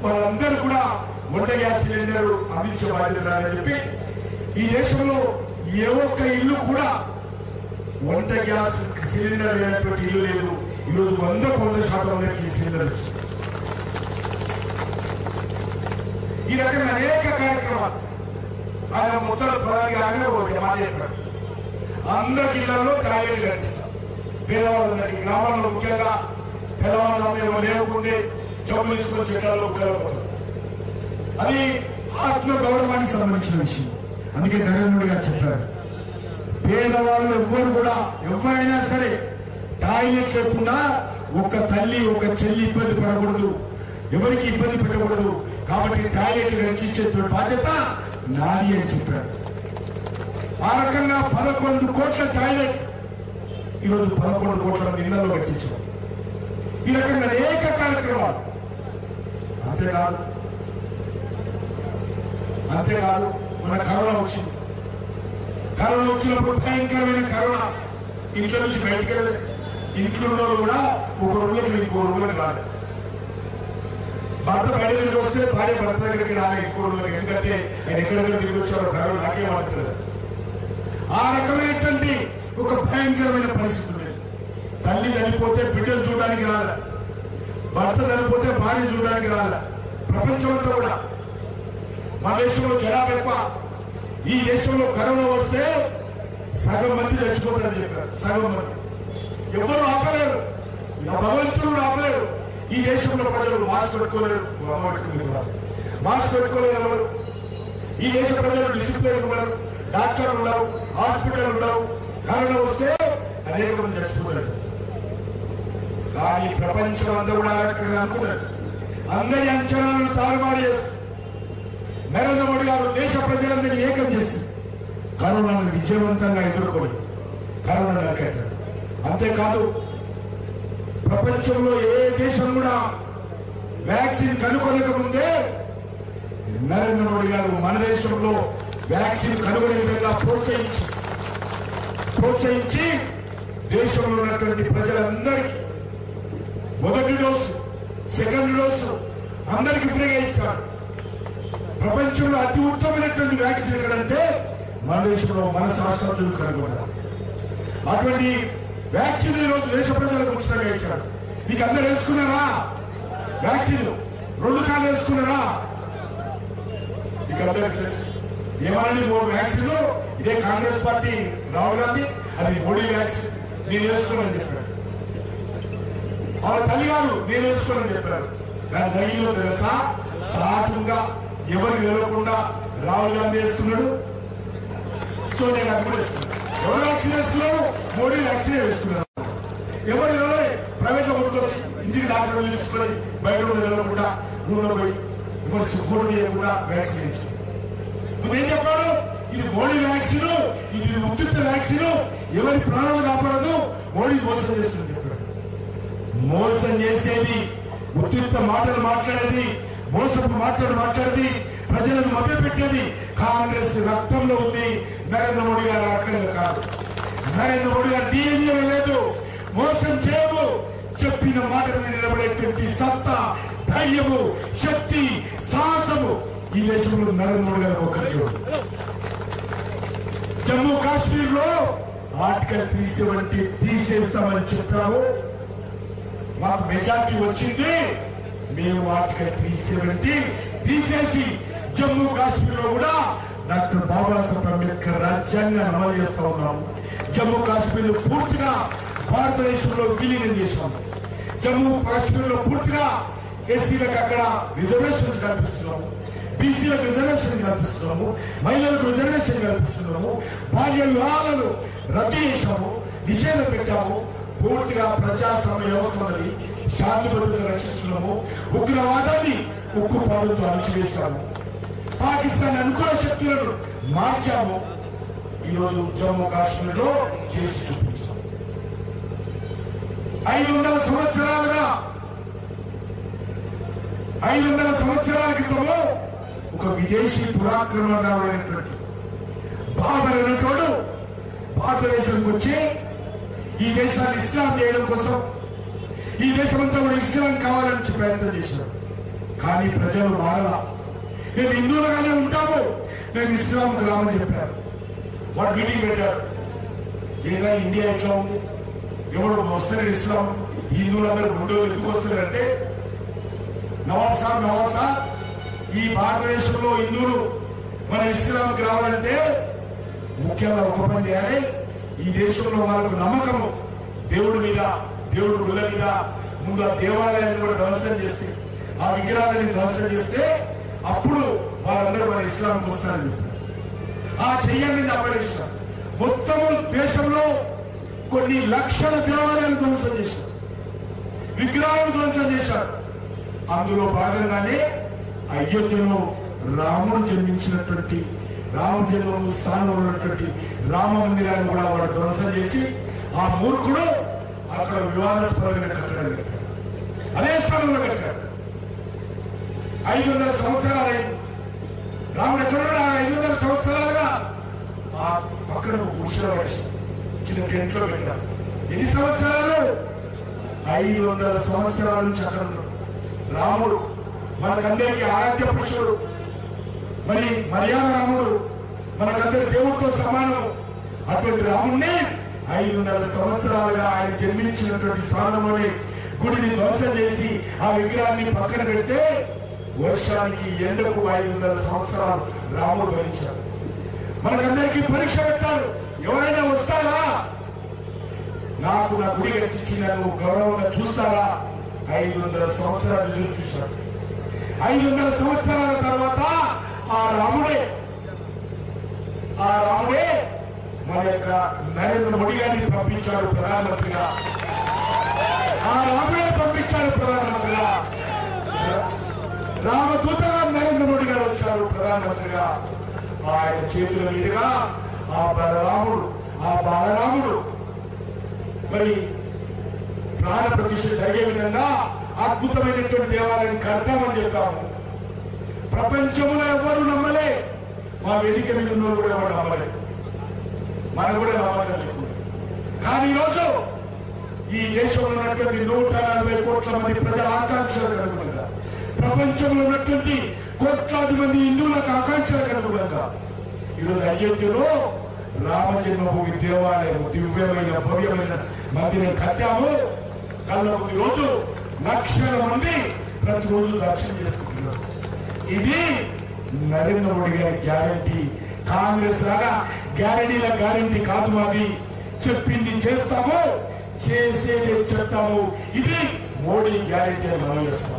వాళ్ళందరూ కూడా వంట గ్యాస్ సిలిండర్ అందించే బాధ్యత అని చెప్పి ఈ దేశంలో ఏ ఒక్క ఇల్లు కూడా వంట గ్యాస్ సిలిండర్ లేనటువంటి ఇల్లు లేదు. ఈరోజు 100% ఈ సిలిండర్. ఈ రకంగా అనేక కార్యక్రమాలు ఆయన మొత్తం ప్రధానిగానే ఒక మాట చెప్పాడు. అందరి ఇళ్లలో టాయిలెట్ కట్టిస్తాం పేదవాళ్ళందరికీ. గ్రామాల్లో ముఖ్యంగా పేదవాళ్ళందరూ లేకుండే జబ్బు తీసుకొని చెట్లలో ఉపయోగపడతారు. అది ఆత్మ గౌరవానికి సంబంధించిన విషయం. అందుకే నరేంద్ర మోడీ గారు చెప్పారు, పేదవాళ్ళు ఎవ్వరు కూడా ఎవరైనా సరే టాయిలెట్ లేకుండా ఒక తల్లి, ఒక చెల్లి ఇబ్బంది పడకూడదు, ఎవరికి ఇబ్బంది పెట్టకూడదు. కాబట్టి టాయిలెట్ రక్షించే బాధ్యత నాది అని చెప్పారు. ఆ రకంగా 11 కోట్ల టాయిలెట్ ఈరోజు 11 కోట్ల ఇళ్లలో కట్టించారు. ఈ రకంగా అనేక కార్యక్రమాలు. అంతేకాదు మన కరోనా వచ్చింది. కరోనా వచ్చినప్పుడు భయంకరమైన కరోనా, ఇంట్లో నుంచి బయటకు వెళ్ళలేదు. ఇంట్లో కూడా 1 రోజులకి 2 రోజులకు రాలేదు. భర్త బయట తిరిగి వస్తే భార్య భర్త దగ్గరికి రాలేదు 2 రోజులకి. ఎందుకంటే ఆయన ఎక్కడెక్కడ తిరిగి వచ్చారో కరోనా నాకే మాట్లాడలేదు. ఆ రకమైనటువంటి ఒక భయంకరమైన పరిస్థితి ఉంది. తల్లి చనిపోతే బిడ్డలు చూడడానికి రాలే, భర్త చనిపోతే భార్య చూడడానికి రాలే. ప్రపంచమంతా కూడా మన దేశంలో జనాభా ఎక్కువ. ఈ దేశంలో కరోనా వస్తే సగం మంది చచ్చిపోతారని చెప్పారు. సగం మంది ఎవరు ఆపలేరు, భగవంతుడు ఆపలేరు. ఈ దేశంలో ప్రజలు మాస్క్ పెట్టుకోలేరు, మాస్క్ పెట్టుకోలేరు ఎవరు. ఈ దేశ ప్రజలు డిసిప్లిన్ ఉండరు, డాక్టర్లు ఉండవు, హాస్పిటల్ ఉండవు. కరోనా వస్తే అనేక మంది చచ్చిపోతారు. కానీ ప్రపంచం అంతా కూడా అనుకున్నారు. అందరి అంచనాలను తారుమారు చేస్తారు. నరేంద్ర మోడీ గారు దేశ ప్రజలందరినీ ఏకం చేసి కరోనాను విజయవంతంగా ఎదుర్కొని కరోనా నరికారు. అంతేకాదు ప్రపంచంలో ఏ దేశం కూడా వ్యాక్సిన్ కనుగొనక ముందే నరేంద్ర మోడీ గారు మన దేశంలో వ్యాక్సిన్ కనుగొనే విధంగా ప్రోత్సహించి దేశంలో ఉన్నటువంటి ప్రజలందరికీ మొదటి డోసు, సెకండ్ డోసు అందరికీ ఫ్రీగా ఇచ్చారు. ప్రపంచంలో అతి ఉత్తమమైనటువంటి వ్యాక్సిన్ ఎక్కడంటే మన దేశంలో మన శాస్త్రజ్ఞులు కనుగొన్నారు. అటువంటి వ్యాక్సిన్ ఈ రోజు దేశ ప్రజలకు ఉచితంగా ఇచ్చారు. మీకు అందరూ వేసుకున్నారా వ్యాక్సిన్? 2 సార్లు వేసుకున్నారా? మీకు అందరికీ తెలుసు. ఏమని వ్యాక్సిన్ ఇదే కాంగ్రెస్ పార్టీ రాహుల్ గాంధీ అది మోడీ వ్యాక్సిన్ నేను వేసుకోనని చెప్పాడు. వాళ్ళ తల్లి గారు నేను వేసుకోనని చెప్పారు. దాని జరిగిందో తెలుసా? సాటుగా ఎవరు వెళ్ళకుండా రాహుల్ గాంధీ వేసుకున్నాడు. సో నేను అది కూడా వేసుకున్నాను. ఎవరు వ్యాక్సిన్ వేసుకున్నారు? మోడీ వ్యాక్సిన్ వేసుకున్నారు. ఎవరు వెళ్ళలే, ప్రైవేట్ లో కొట్టుకోవచ్చు, ఇంటికి డాక్టర్ తీసుకొని బయట వెళ్ళకుండా రూమ్ లో పోయి ఎవరు ఫోటో చేయకుండా వ్యాక్సిన్ వేసుకున్నారు. నువ్వేం చెప్పాడు? ఇది మోడీ వ్యాక్సిన్, ఇది ఉచిత వ్యాక్సిన్, ఎవరి ప్రాణాలు కాపాడదు, మోడీ మోసం చేస్తుంది చెప్పాడు. మోసం చేసేది, ఉచిత మాటలు మాట్లాడేది, మోసపు మాటలు మాట్లాడేది, ప్రజలను మభ్యపెట్టేది కాంగ్రెస్ రక్తంలో ఉంది. నరేంద్ర మోడీ గారు అక్కడ కాదు. నరేంద్ర మోడీ గారు DNA లేదు. మోసం చేయము, చెప్పిన మాట మీద నిలబడేటువంటి సత్తా, ధైర్యము, శక్తి, సాహసము ఈ దేశంలో నరేంద్ర మోడీ గారు ఒకరికి. జమ్మూ కాశ్మీర్ లో ఆర్టికల్ 370 తీసేస్తామని చెప్పాము. మాకు మెజార్టీ వచ్చింది. మేము ఆర్టికల్ 370 తీసేసి జమ్మూ కాశ్మీర్ లో కూడా డాక్టర్ బాబాసాహెబ్ అంబేద్కర్ రాజ్యాంగాన్ని అమలు చేస్తా ఉన్నాము. జమ్మూ కాశ్మీర్ పూర్తిగా భారతదేశంలో విలీనం చేశాము. జమ్మూ కాశ్మీర్ లో పూర్తిగా ఎస్సీలకు అక్కడ రిజర్వేషన్స్ కల్పిస్తున్నాము, బీసీలకు రిజర్వేషన్ కల్పిస్తున్నాము, మహిళలకు రిజర్వేషన్ కల్పిస్తున్నాము, బాల్య వివాహాలను రద్దు చేశాము, నిషేధం పెట్టాము. పూర్తిగా ప్రజాస్వామ్య వ్యవస్థని శాంతి భద్రత రక్షిస్తున్నాము. ఉగ్రవాదాన్ని ఉక్కుపాదులతో అణచివేశాము. పాకిస్తాన్ అనుకూల శక్తులను మార్చాము. ఈరోజు జమ్మూ కాశ్మీర్ లో చేసి చూపించాము. 500 సంవత్సరాల క్రితము ఒక విదేశీ పురాక్రమణమైనటువంటి బాబర్ అనేటోడు భారతదేశానికి వచ్చి ఈ దేశాన్ని ఇస్లాం చేయడం కోసం, ఈ దేశమంతా కూడా ఇస్లాం కావాలని ప్రయత్నం చేశారు. కానీ ప్రజలు మారలా. మేము హిందువులుగానే ఉంటాము, మేము ఇస్లాం రామని చెప్పారు. వాడు మీటింగ్ పెట్టారు. ఏదైనా ఇండియా ఎట్లా ఉంది, ఎవరు వస్తారు ఇస్లాం, హిందువులందరూ గుండెలు ఎందుకు వస్తున్నారంటే నవాబ్ సాబ్ ఈ భారతదేశంలో హిందువులు మన ఇస్లాంకి రావాలంటే ముఖ్యంగా ఒక పని చేయాలి. ఈ దేశంలో వాళ్ళకు నమ్మకము దేవుడి మీద, దేవుడి గుళ్ళ మీద, ముందు ఆ దేవాలయాన్ని కూడా ధ్వంసం చేస్తే, ఆ విగ్రహాలని ధ్వంసం చేస్తే అప్పుడు వాళ్ళందరూ మన ఇస్లాంకి వస్తారని చెప్పారు. ఆ చెయ్యాలని అపరిస్తారు. మొత్తము దేశంలో కొన్ని లక్షల దేవాలయాలు ధ్వంసం చేశారు, విగ్రహాలను ధ్వంసం చేశారు. అందులో భాగంగానే అయోధ్యలో రాముడు జన్మించినటువంటి, రాముడు జన్మ స్థానంలో ఉన్నటువంటి రామ మందిరాన్ని కూడా వాడు ధ్వంసం చేసి ఆ మూర్ఖుడు అక్కడ వివాదాస్పదమైన కట్టడాలు కట్టాడు. అదే స్థానంలో కట్టాడు. 500 సంవత్సరాలు రాముడు ఎక్కడ 500 సంవత్సరాలుగా ఆ పక్కన పురుషుల వయసు చిన్న టెంట్లో పెట్టారు. ఎన్ని సంవత్సరాలు? 500 సంవత్సరాల నుంచి అక్కడ రాముడు మనకందరికీ ఆరాధ్య పురుషుడు, మరి మర్యాద రాముడు మనకందరి దేవుడితో సమానం. అటువంటి రాముడిని 500 సంవత్సరాలుగా ఆయన జన్మించినటువంటి స్థానంలోనే గుడిని ధ్వంసం చేసి ఆ విగ్రహాన్ని పక్కన పెడితే వర్షానికి ఎండకు 500 సంవత్సరాలు రాముడు భరించాడు. మనకందరికీ పరీక్ష పెట్టాడు. ఎవరైనా వస్తారా? నాకు నా గుడి కట్టించి నన్ను గౌరవంగా చూస్తారా? 500 సంవత్సరాలు ఎదురు చూశారు. 500 సంవత్సరాల తర్వాత ఆ రాముడే మన యొక్క నరేంద్ర మోడీ గారిని పంపించాడు ప్రధానమంత్రిగా. ఆ రాముడే పంపించాడు ప్రధానమంత్రిగా. రామదూతగా నరేంద్ర మోడీ గారు వచ్చారు ప్రధానమంత్రిగా. ఆయన చేతుల మీదుగా ఆ బాలరాముడు మరి ప్రాణ ప్రతిష్ఠ జరిగే విధంగా అద్భుతమైనటువంటి దేవాలయం కడతామని చెప్పాము. ప్రపంచంలో ఎవరు నమ్మలే, మా వేదిక మీద ఉన్న కూడా ఎవరు నమ్మలేదు, మనకు కూడా నమ్మకం లేదు. కానీ ఈరోజు ఈ దేశంలో ఉన్నటువంటి 140 కోట్ల మంది ప్రజల ఆకాంక్షలకు అనుగుణంగా, ప్రపంచంలో ఉన్నటువంటి కోట్లాది మంది హిందువులకు ఆకాంక్షలకు అనుగుణంగా ఈరోజు అయోధ్యలో రామజన్మభూమి దేవాలయం దివ్యమైన భవ్యమైన మందిరం కట్టాము. కళ్ళకు రోజు లక్షల మంది ప్రతిరోజు దర్శనం చేసుకుంటున్నారు. ఇది నరేంద్ర మోడీ గారి గ్యారంటీ. కాంగ్రెస్ లాగా గ్యారంటీ కాదు మాది. చెప్పింది చేస్తాము, చేసేది చెప్తాము. ఇది మోడీ గ్యారంటీ అని మనం చేస్తాము.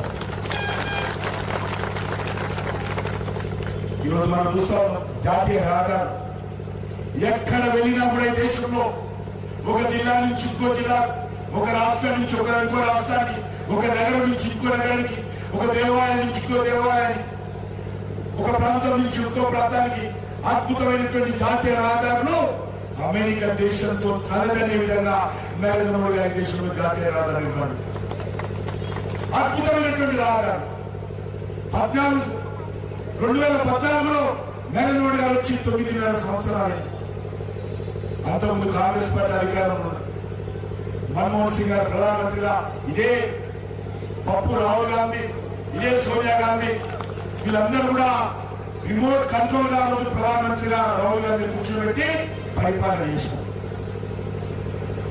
ఈరోజు మనం చూస్తాం జాతీయ రహదారు ఎక్కడ వెళ్ళినా కూడా ఈ దేశంలో ఒక జిల్లా నుంచి ఇంకో జిల్లా, ఒక రాష్ట్రం నుంచి ఇంకో రాష్ట్రానికి, ఒక నగరం నుంచి ఇంకో నగరానికి, ఒక దేవాలయం నుంచి ఇంకో దేవాలయానికి, ఒక ప్రాంతం నుంచి ఇంకో ప్రాంతానికి అద్భుతమైనటువంటి జాతీయ రహదారులు అమెరికా దేశంతో కలదనే విధంగా నరేంద్ర మోడీ గారి దేశంలో జాతీయ రహదారులు ఇవ్వండి. అద్భుతమైనటువంటి రహదారు 2014లో నరేంద్ర మోడీ గారు వచ్చి 9.5 సంవత్సరాలు. అంతకుముందు కాంగ్రెస్ పార్టీ అధికారంలో మన్మోహన్ సింగ్ గారు ప్రధానమంత్రిగా, ఇదే పప్పు రాహుల్ గాంధీ, ఇదే సోనియా గాంధీ, వీళ్ళందరూ కూడా రిమోట్ కంట్రోల్ గా రోజు ప్రధానమంత్రిగా రాహుల్ గాంధీ కూర్చోబెట్టి పరిపాలన చేశారు.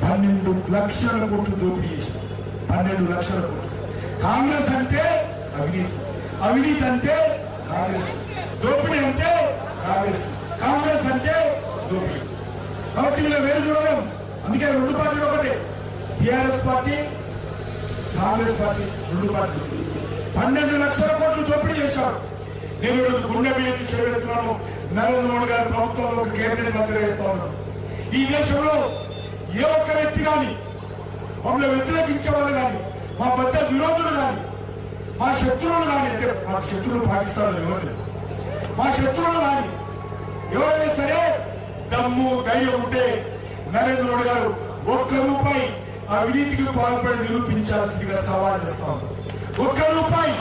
12 లక్షల కోట్లు దోపిడీ చేశారు. 12 లక్షల కోట్లు. కాంగ్రెస్ అంటే అవినీతి అంటే కాంగ్రెస్, దోపిడీ అంటే కాంగ్రెస్ అంటే దోపిడీ. కాబట్టి వీళ్ళ వేరు చూడడం. అందుకే 2 పార్టీలు ఒకటే, టీఆర్ఎస్ పార్టీ, కాంగ్రెస్ పార్టీ, 2 పార్టీలు. 12 లక్షల కోట్లు దోపిడీ చేశారు. నేను ఈరోజు గుండె మీద చేపెడుతున్నాను. నరేంద్ర మోడీ గారి ప్రభుత్వంలో ఒక కేబినెట్ మంత్రిగా చెప్తా ఉన్నాను. ఈ దేశంలో ఏ ఒక్క వ్యక్తి కానీ, మమ్మల్ని వ్యతిరేకించే వాళ్ళు కానీ, మా పెద్ద విరోధులు కానీ, మా శత్రువులు కానీ, అంటే మా శత్రువులు పాకిస్తాన్ ఎవరు, మా శత్రువులు కానీ ఎవరైనా సరే దమ్ము ధైర్యం ఉంటే నరేంద్ర మోడీ గారు 1 రూపాయి అవినీతికి పాల్పడి నిరూపించాల్సిందిగా సవాల్ చేస్తాం. 1 రూపాయి.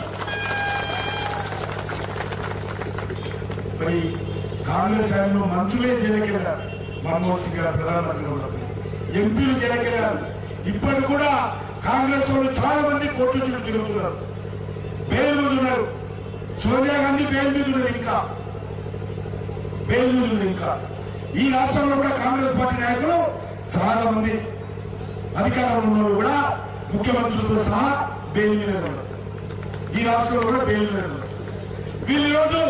మరి కాంగ్రెస్ హయాంలో మంత్రులే జైలుకెళ్లారు. మన్మోహన్ సింగ్ గారు ప్రధానమంత్రిగా ఉన్నప్పుడు ఎంపీలు జైలుకెళ్లారు. ఇప్పటి కూడా కాంగ్రెస్ వాళ్ళు చాలా మంది కోర్టు చుట్టూ తిరుగుతున్నారు, బెయిల్ మీద ఉన్నారు. సోనియా గాంధీ బెయిల్ మీద ఉన్నారు, ఇంకా ఈ రాష్ట్రంలో కూడా కాంగ్రెస్ పార్టీ నాయకులు చాలా మంది అధికారంలో ఉన్నవాళ్ళు కూడా ముఖ్యమంత్రులతో సహా బెయిల్ మీద ఉన్నారు. ఈ రాష్ట్రంలో కూడా బెయిల్ మీద ఉన్నారు. వీళ్ళు ఈరోజు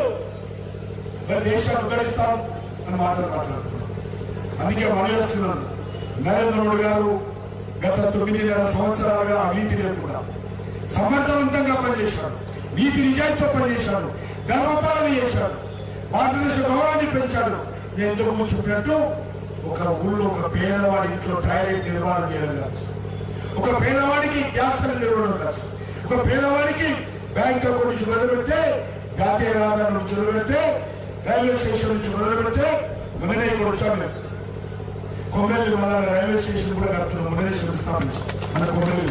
మరి దేశాన్ని ఉద్ధరిస్తాం అని మాట్లాడుతున్నారు. అందుకే మనం చేస్తున్నాను, నరేంద్ర మోడీ గారు గత 9.5 సంవత్సరాలుగా అవినీతి లేకుండా సమర్థవంతంగా పనిచేశారు, నీతి నిజాయితీతో పనిచేశారు, ధర్మపాలన చేశారు, భారతదేశ గౌరవాన్ని పెంచాడు. నేను ఇంతకుముందు చెప్పినట్టు ఒక ఊళ్ళో ఒక పేదవాడి ఇంట్లో టాయిలెట్ నిర్మాణం చేయడం కాదు, ఒక పేదవాడికి గ్యాస్ నిర్వహణ కాదు, ఒక పేదవాడికి బ్యాంక్ అకౌంట్ నుంచి మొదలు పెడితే, జాతీయ రహదారుల నుంచి మొదలు పెడితే, రైల్వే స్టేషన్ నుంచి మొదలు పెడితే, మొన్ననే ఇక్కడ వచ్చాము కొమ్మరెల్లి మన రైల్వే స్టేషన్ కూడా కడుతున్నాం. మొన్ననే స్థాపించాం మన కొమ్మరెల్లి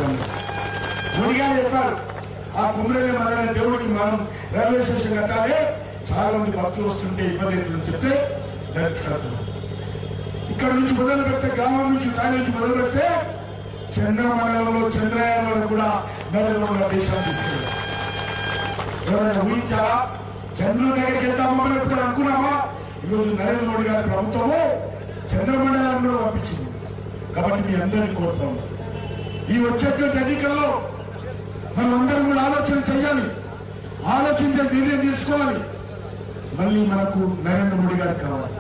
మోడీ గారు చెప్పారు, ఆ కొమ్మరెల్లి మన దేవుడికి మనం రైల్వే స్టేషన్ కట్టాలి, చాలా మంది భక్తులు వస్తుంటే ఇబ్బంది అవుతుందని చెప్తే డైరెక్ట్ కడుతున్నాం. ఇక్కడ నుంచి మొదలు పెడితే, గ్రామం నుంచి టాయి నుంచి మొదలు పెడితే చంద్రమండలంలో చంద్రయాన్ వరకు కూడా నరేంద్ర దేశాన్ని తీసుకెళ్ళారు. ఎవరైనా ఊహించారా? చంద్రుడి దగ్గరికి వెళ్తామని ఎప్పుడు అనుకున్నామా? ఈరోజు నరేంద్ర మోడీ గారి ప్రభుత్వము చంద్రమండలాన్ని కూడా పంపించింది. కాబట్టి మీ అందరినీ కోరుతాము, ఈ వచ్చేటువంటి ఎన్నికల్లో మనం అందరం కూడా ఆలోచన చేయాలి, ఆలోచించే నిర్ణయం తీసుకోవాలి. మళ్ళీ మనకు నరేంద్ర మోడీ గారికి కావాలి,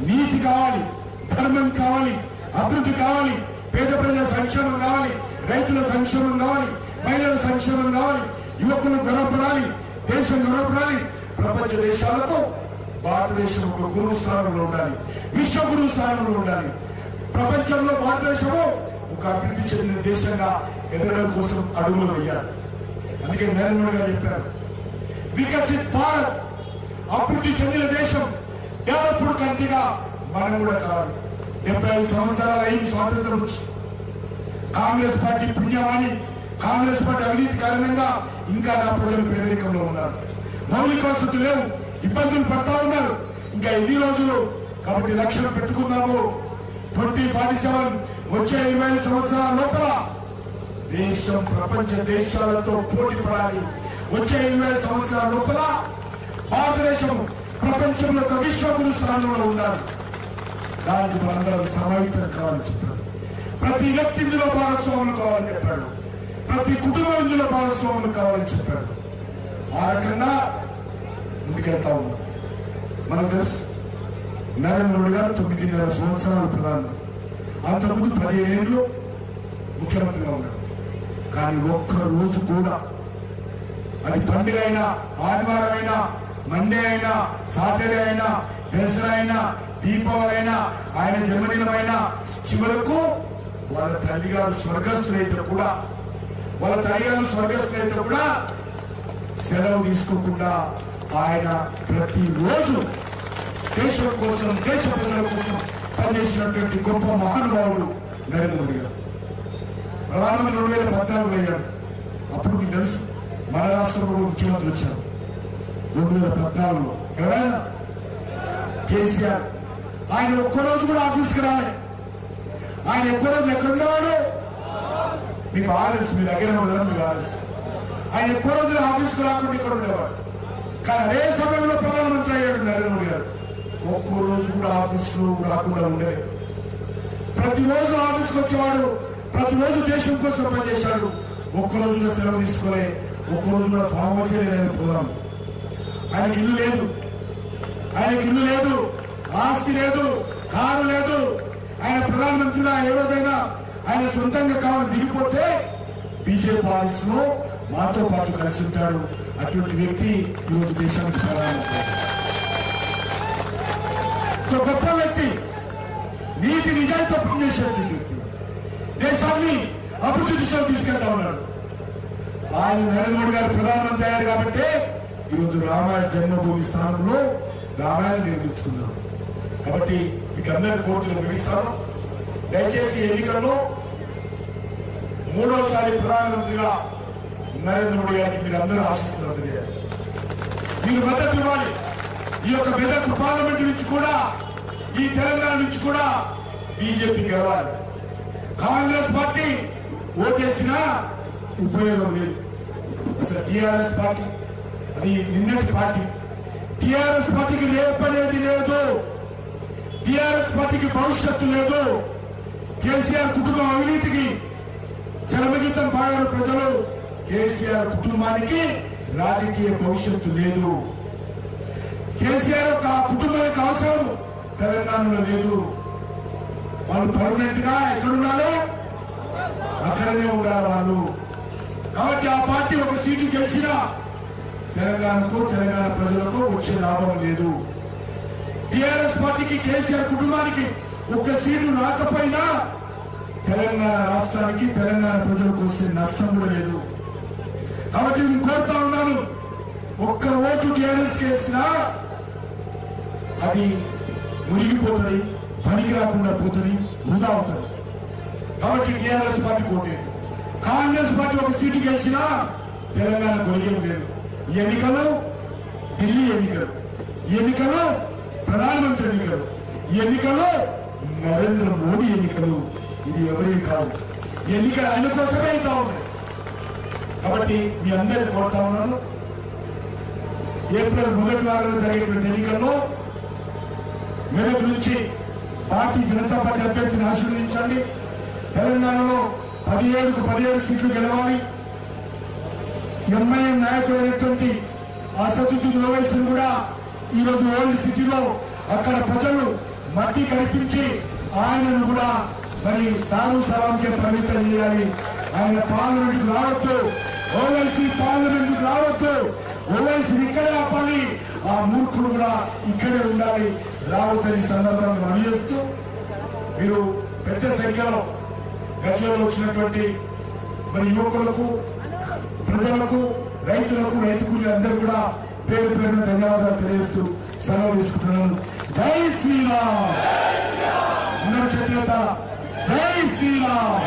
నీతి కావాలి, ధర్మం కావాలి, అభివృద్ధి కావాలి, పేద ప్రజల సంక్షేమం కావాలి, రైతుల సంక్షేమం కావాలి, మహిళల సంక్షేమం కావాలి, యువకులు గొడవపడాలి, దేశం గొడవపడాలి. ప్రపంచ దేశాలకు భారతదేశం ఒక గురువు స్థానంలో ఉండాలి, విశ్వ గురువు స్థానంలో ఉండాలి. ప్రపంచంలో భారతదేశము ఒక అభివృద్ధి చెందిన దేశంగా ఎదగడం కోసం అడుగులు వేయాలి. అందుకే నరేంద్ర మోడీ గారు చెప్పారు, వికసిత్ భారత్, అభివృద్ధి చెందిన దేశం, డెవలప్డ్ కంట్రీగా మనం కూడా కావాలి. 75 సంవత్సరాల అయింది స్వాతంత్రం వచ్చి. కాంగ్రెస్ పార్టీ పుణ్యమాని, కాంగ్రెస్ పార్టీ అవినీతి కారణంగా ఇంకా నా ప్రజలు పేదరికంలో ఉన్నారు, మౌలిక వసతులు లేవు, ఇబ్బందులు పడతా ఉన్నారు. ఇంకా ఎన్ని రోజులు? కాబట్టి లక్ష్యం పెట్టుకున్నాము 2047 వచ్చే 25 సంవత్సరాల లోపల దేశం ప్రపంచ దేశాలతో పోటీ పడాలి. వచ్చే 25 సంవత్సరాల లోపల భారతదేశం ప్రపంచంలో ఒక విశ్వగురు స్థానంలో ఉండాలి. దానికి మనందరం సమాహితం కావాలని చెప్పాడు. ప్రతి వ్యక్తి ఇందులో భాగస్వాములు కావాలని చెప్పాడు. ప్రతి కుటుంబం ఇందులో భాగస్వాములు కావాలని చెప్పాడు. ఆ రకంగా ముందుకెళ్తా ఉన్నాం. మనకు తెలుసు, నరేంద్ర మోడీ గారు 9.5 సంవత్సరాలు ప్రధాని, అంతకుముందు 15 ఏళ్ళు ముఖ్యమంత్రిగా ఉన్నాడు. కానీ ఒక్క రోజు కూడా, అది పండుగ అయినా, ఆదివారం అయినా, మండే అయినా, సాటర్డే అయినా, దసరా అయినా, దీపావళి అయినా, ఆయన జన్మదినమైనా, చివరకు వాళ్ళ తల్లిగారు స్వర్గస్థులైతే కూడా, వాళ్ళ తల్లిగారు స్వర్గస్థులైతే కూడా సెలవు తీసుకోకుండా ఆయన ప్రతిరోజు దేశం కోసం, దేశ ప్రజల కోసం పనిచేసినటువంటి గొప్ప మహానుభావుడు నరేంద్ర మోడీ గారు. ప్రధానమంత్రి 2014 అయ్యాడు. అప్పుడు మీకు తెలుసు, మన రాష్ట్రంలో ముఖ్యమంత్రి వచ్చారు 2014లో. ఎవరైనా కేసీఆర్, ఆయన ఒక్కరోజు కూడా ఆఫీస్కి రాలే. ఆయన ఒక్కరోజు ఎక్కడుండేవాడు? మీకు ఆర్ఎస్, మీ దగ్గర మీకు ఆర్ఎస్. ఆయన ఎక్కువ రోజులు ఆఫీస్కు రాకుండా ఇక్కడ ఉండేవాడు. కానీ అదే సమయంలో ప్రధానమంత్రి అయ్యాడు నరేంద్ర మోడీ గారు. ఒక్కో రోజు కూడా ఆఫీసులో రాకుండా ఉండేది. ప్రతిరోజు ఆఫీస్కి వచ్చేవాడు, ప్రతిరోజు దేశం కోసం పనిచేశాడు. ఒక్కరోజుగా సెలవు తీసుకోలే, ఒక్కరోజు కూడా ఫామ్ హౌస్ నేను పోదాం. ఆయనకి ఇల్లు లేదు, ఆయనకి ఇల్లు లేదు, ఆస్తి లేదు, కారు లేదు. ఆయన ప్రధానమంత్రిగా ఏ రోజైనా ఆయన సొంతంగా కావాలని దిగిపోతే బీజేపీ ఆఫీస్ లో మాతో పాటు కలిసి ఉంటాడు. అటువంటి వ్యక్తి ఈరోజు దేశానికి ప్రధానమంత్రి. గొప్ప వ్యక్తి, నీతి నిజాయితీతో పనిచేసేటువంటి వ్యక్తి, దేశాన్ని అభివృద్ధి దిశలో తీసుకెళ్తా ఉన్నాడు. ఆయన నరేంద్ర మోడీ గారు ప్రధానమంత్రి అయ్యారు కాబట్టి ఈరోజు రామాయణ జన్మభూమి స్థానంలో రామాయణం నిర్మించుకున్నాం. కాబట్టి మీకు అందరి కోర్టులు ముగిస్తాను. దయచేసి ఎన్నికల్లో 3వసారి ప్రధానమంత్రిగా నరేంద్ర మోడీ గారికి మీరు అందరూ ఆశిస్తున్నారు. మీరు మద్దతు ఇవ్వాలి. ఈ యొక్క మెదక్ పార్లమెంట్ నుంచి కూడా, ఈ తెలంగాణ నుంచి కూడా బీజేపీ గెలవాలి. కాంగ్రెస్ పార్టీ ఓటేసినా ఉపయోగం లేదు. అసలు టీఆర్ఎస్ పార్టీ అది నిన్నటి పార్టీ. టీఆర్ఎస్ పార్టీకి రేపనేది లేదు, టీఆర్ఎస్ పార్టీకి భవిష్యత్తు లేదు. కేసీఆర్ కుటుంబం అవినీతికి జనమగీతం పాడారు ప్రజలు. కేసీఆర్ కుటుంబానికి రాజకీయ భవిష్యత్తు లేదు. కేసీఆర్ యొక్క కుటుంబం యొక్క అవసరం తెలంగాణలో లేదు. వాళ్ళు పర్మనెంట్ గా ఎక్కడున్నారో అక్కడనే ఉండాలి వాళ్ళు. కాబట్టి ఆ పార్టీ ఒక సీటు గెలిచినా తెలంగాణకు, తెలంగాణ ప్రజలకు వచ్చే లాభం లేదు. టీఆర్ఎస్ పార్టీకి, కేసీఆర్ కుటుంబానికి ఒక్క సీటు రాకపోయినా తెలంగాణ రాష్ట్రానికి, తెలంగాణ ప్రజలకు వచ్చే నష్టం కూడా లేదు. కాబట్టి నేను కోరుతా ఉన్నాను, ఒక్క ఓటు టీఆర్ఎస్ చేసినా అది మునిగిపోతుంది, పనికి రాకుండా పోతుంది, వృధా అవుతుంది. కాబట్టి టీఆర్ఎస్ పార్టీ ఓటేయండి. కాంగ్రెస్ పార్టీ ఒక సీటు గెలిచినా తెలంగాణ కొలిగేం లేదు. ఈ ఎన్నికలు ఢిల్లీ ఎన్నికలు, ఈ ఎన్నికలు ప్రధానమంత్రి ఎన్నికలు, ఈ ఎన్నికలు నరేంద్ర మోడీ ఎన్నికలు. ఇది ఎవరికి కాదు. ఈ ఎన్నికలు ఆయన కోసమే అవుతా ఉన్నాయి. కాబట్టి మీ అందరినీ కోరుతా ఉన్నాను, ఏప్రిల్ 1వ వారంలో జరిగేటువంటి ఎన్నికల్లో మెదక్ నుంచి భారతీయ జనతా పార్టీ అభ్యర్థిని ఆశీర్వదించండి. తెలంగాణలో 17కు 17 సీట్లు గెలవాలి. ఎంఐఎం నాయకులైనటువంటి అసదుద్దీన్ ఓవైసీని కూడా ఈరోజు ఓల్డ్ సిటీలో అక్కడ ప్రజలు మట్టి కనిపించి ఆయనను కూడా మరి తాను సలాంకే పరిమితం చేయాలి. ఆయన పార్లమెంట్కి రావద్దు, ఓవైసీ పార్లమెంట్కి రావద్దు, ఓవైసీ ఇక్కడే ఆపాలి, ఆ మూర్ఖులు కూడా ఇక్కడే ఉండాలి, రావద్దని సందర్భంగా పనిచేస్తూ మీరు పెద్ద సంఖ్యలో గట్లలో వచ్చినటువంటి మరి యువకులకు, ప్రజలకు, రైతులకు, రైతు కూలీలందరూ కూడా పేరు పేరున ధన్యవాదాలు తెలియజేస్తూ సెలవు తీసుకుంటున్నాను. జై శ్రీరామ్. అందరూ చేతులెత్త. జై శ్రీరామ్,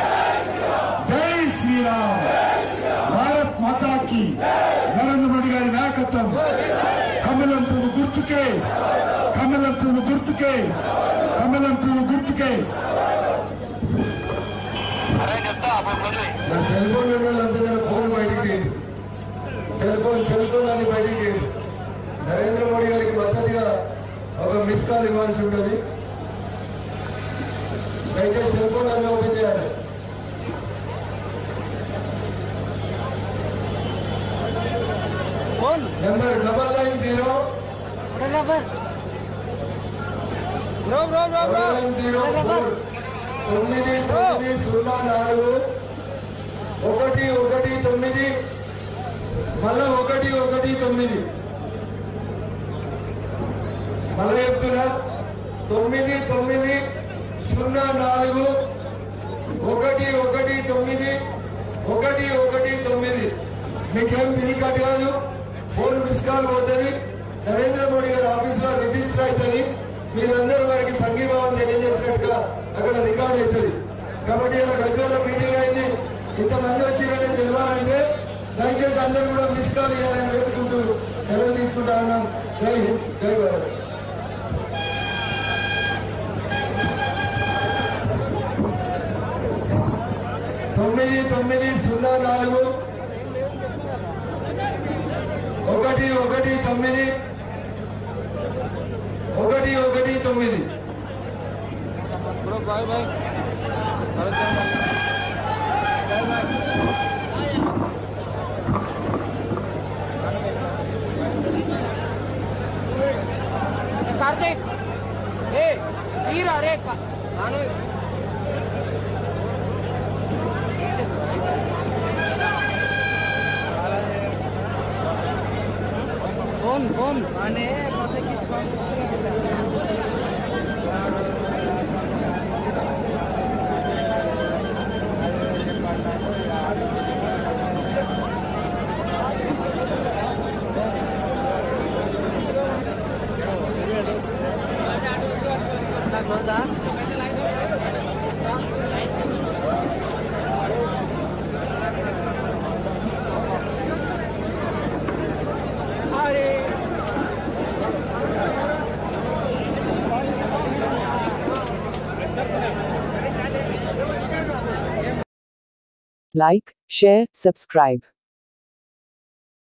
జై శ్రీరామ్. భారత్ మాతాకి నరేంద్ర మోడీ గారి నాయకత్వం. కమలం పువ్వు గుర్తుకే, కమలం పువ్వు గుర్తుకే, కమలం పువ్వు గుర్తుకే. సెల్ ఫోన్ అంతా ఫోన్ బయటికి, సెల్ ఫోన్ అని బయటికి. నరేంద్ర మోడీ గారికి మద్దతుగా ఒక మిస్ కాల్ ఇవ్వాల్సి ఉంటుంది. దయచేసి సెల్ ఫోన్ అన్నీ ఓపెన్ చేయాలి. నెంబర్ 990 990 మళ్ళా 119 మళ్ళా చెప్తున్నా 990 119 మీకేం బిల్ కట్ కాదు. ఫోన్ మిస్ కాల్ పోతుంది. నరేంద్ర మోడీ గారి ఆఫీస్ లో రిజిస్టర్ అవుతుంది. మీరందరూ వారికి సంఘీభావం తెలియజేసినట్టుగా అక్కడ రికార్డ్ అవుతుంది. కాబట్టి ఇలా గజ్వేల్లో మీటింగ్ అయింది, ఇంతమంది వచ్చిరని తెలియాలంటే దయచేసి అందరూ కూడా మిస్ కాల్ ఇవ్వాలని వేడుకుంటూ సెలవు తీసుకుంటా ఉన్నాం. జై హింద్, జై భారత్. తొమ్మిది 904 119 119. कार्तिक रे फोन माने Like, share, subscribe.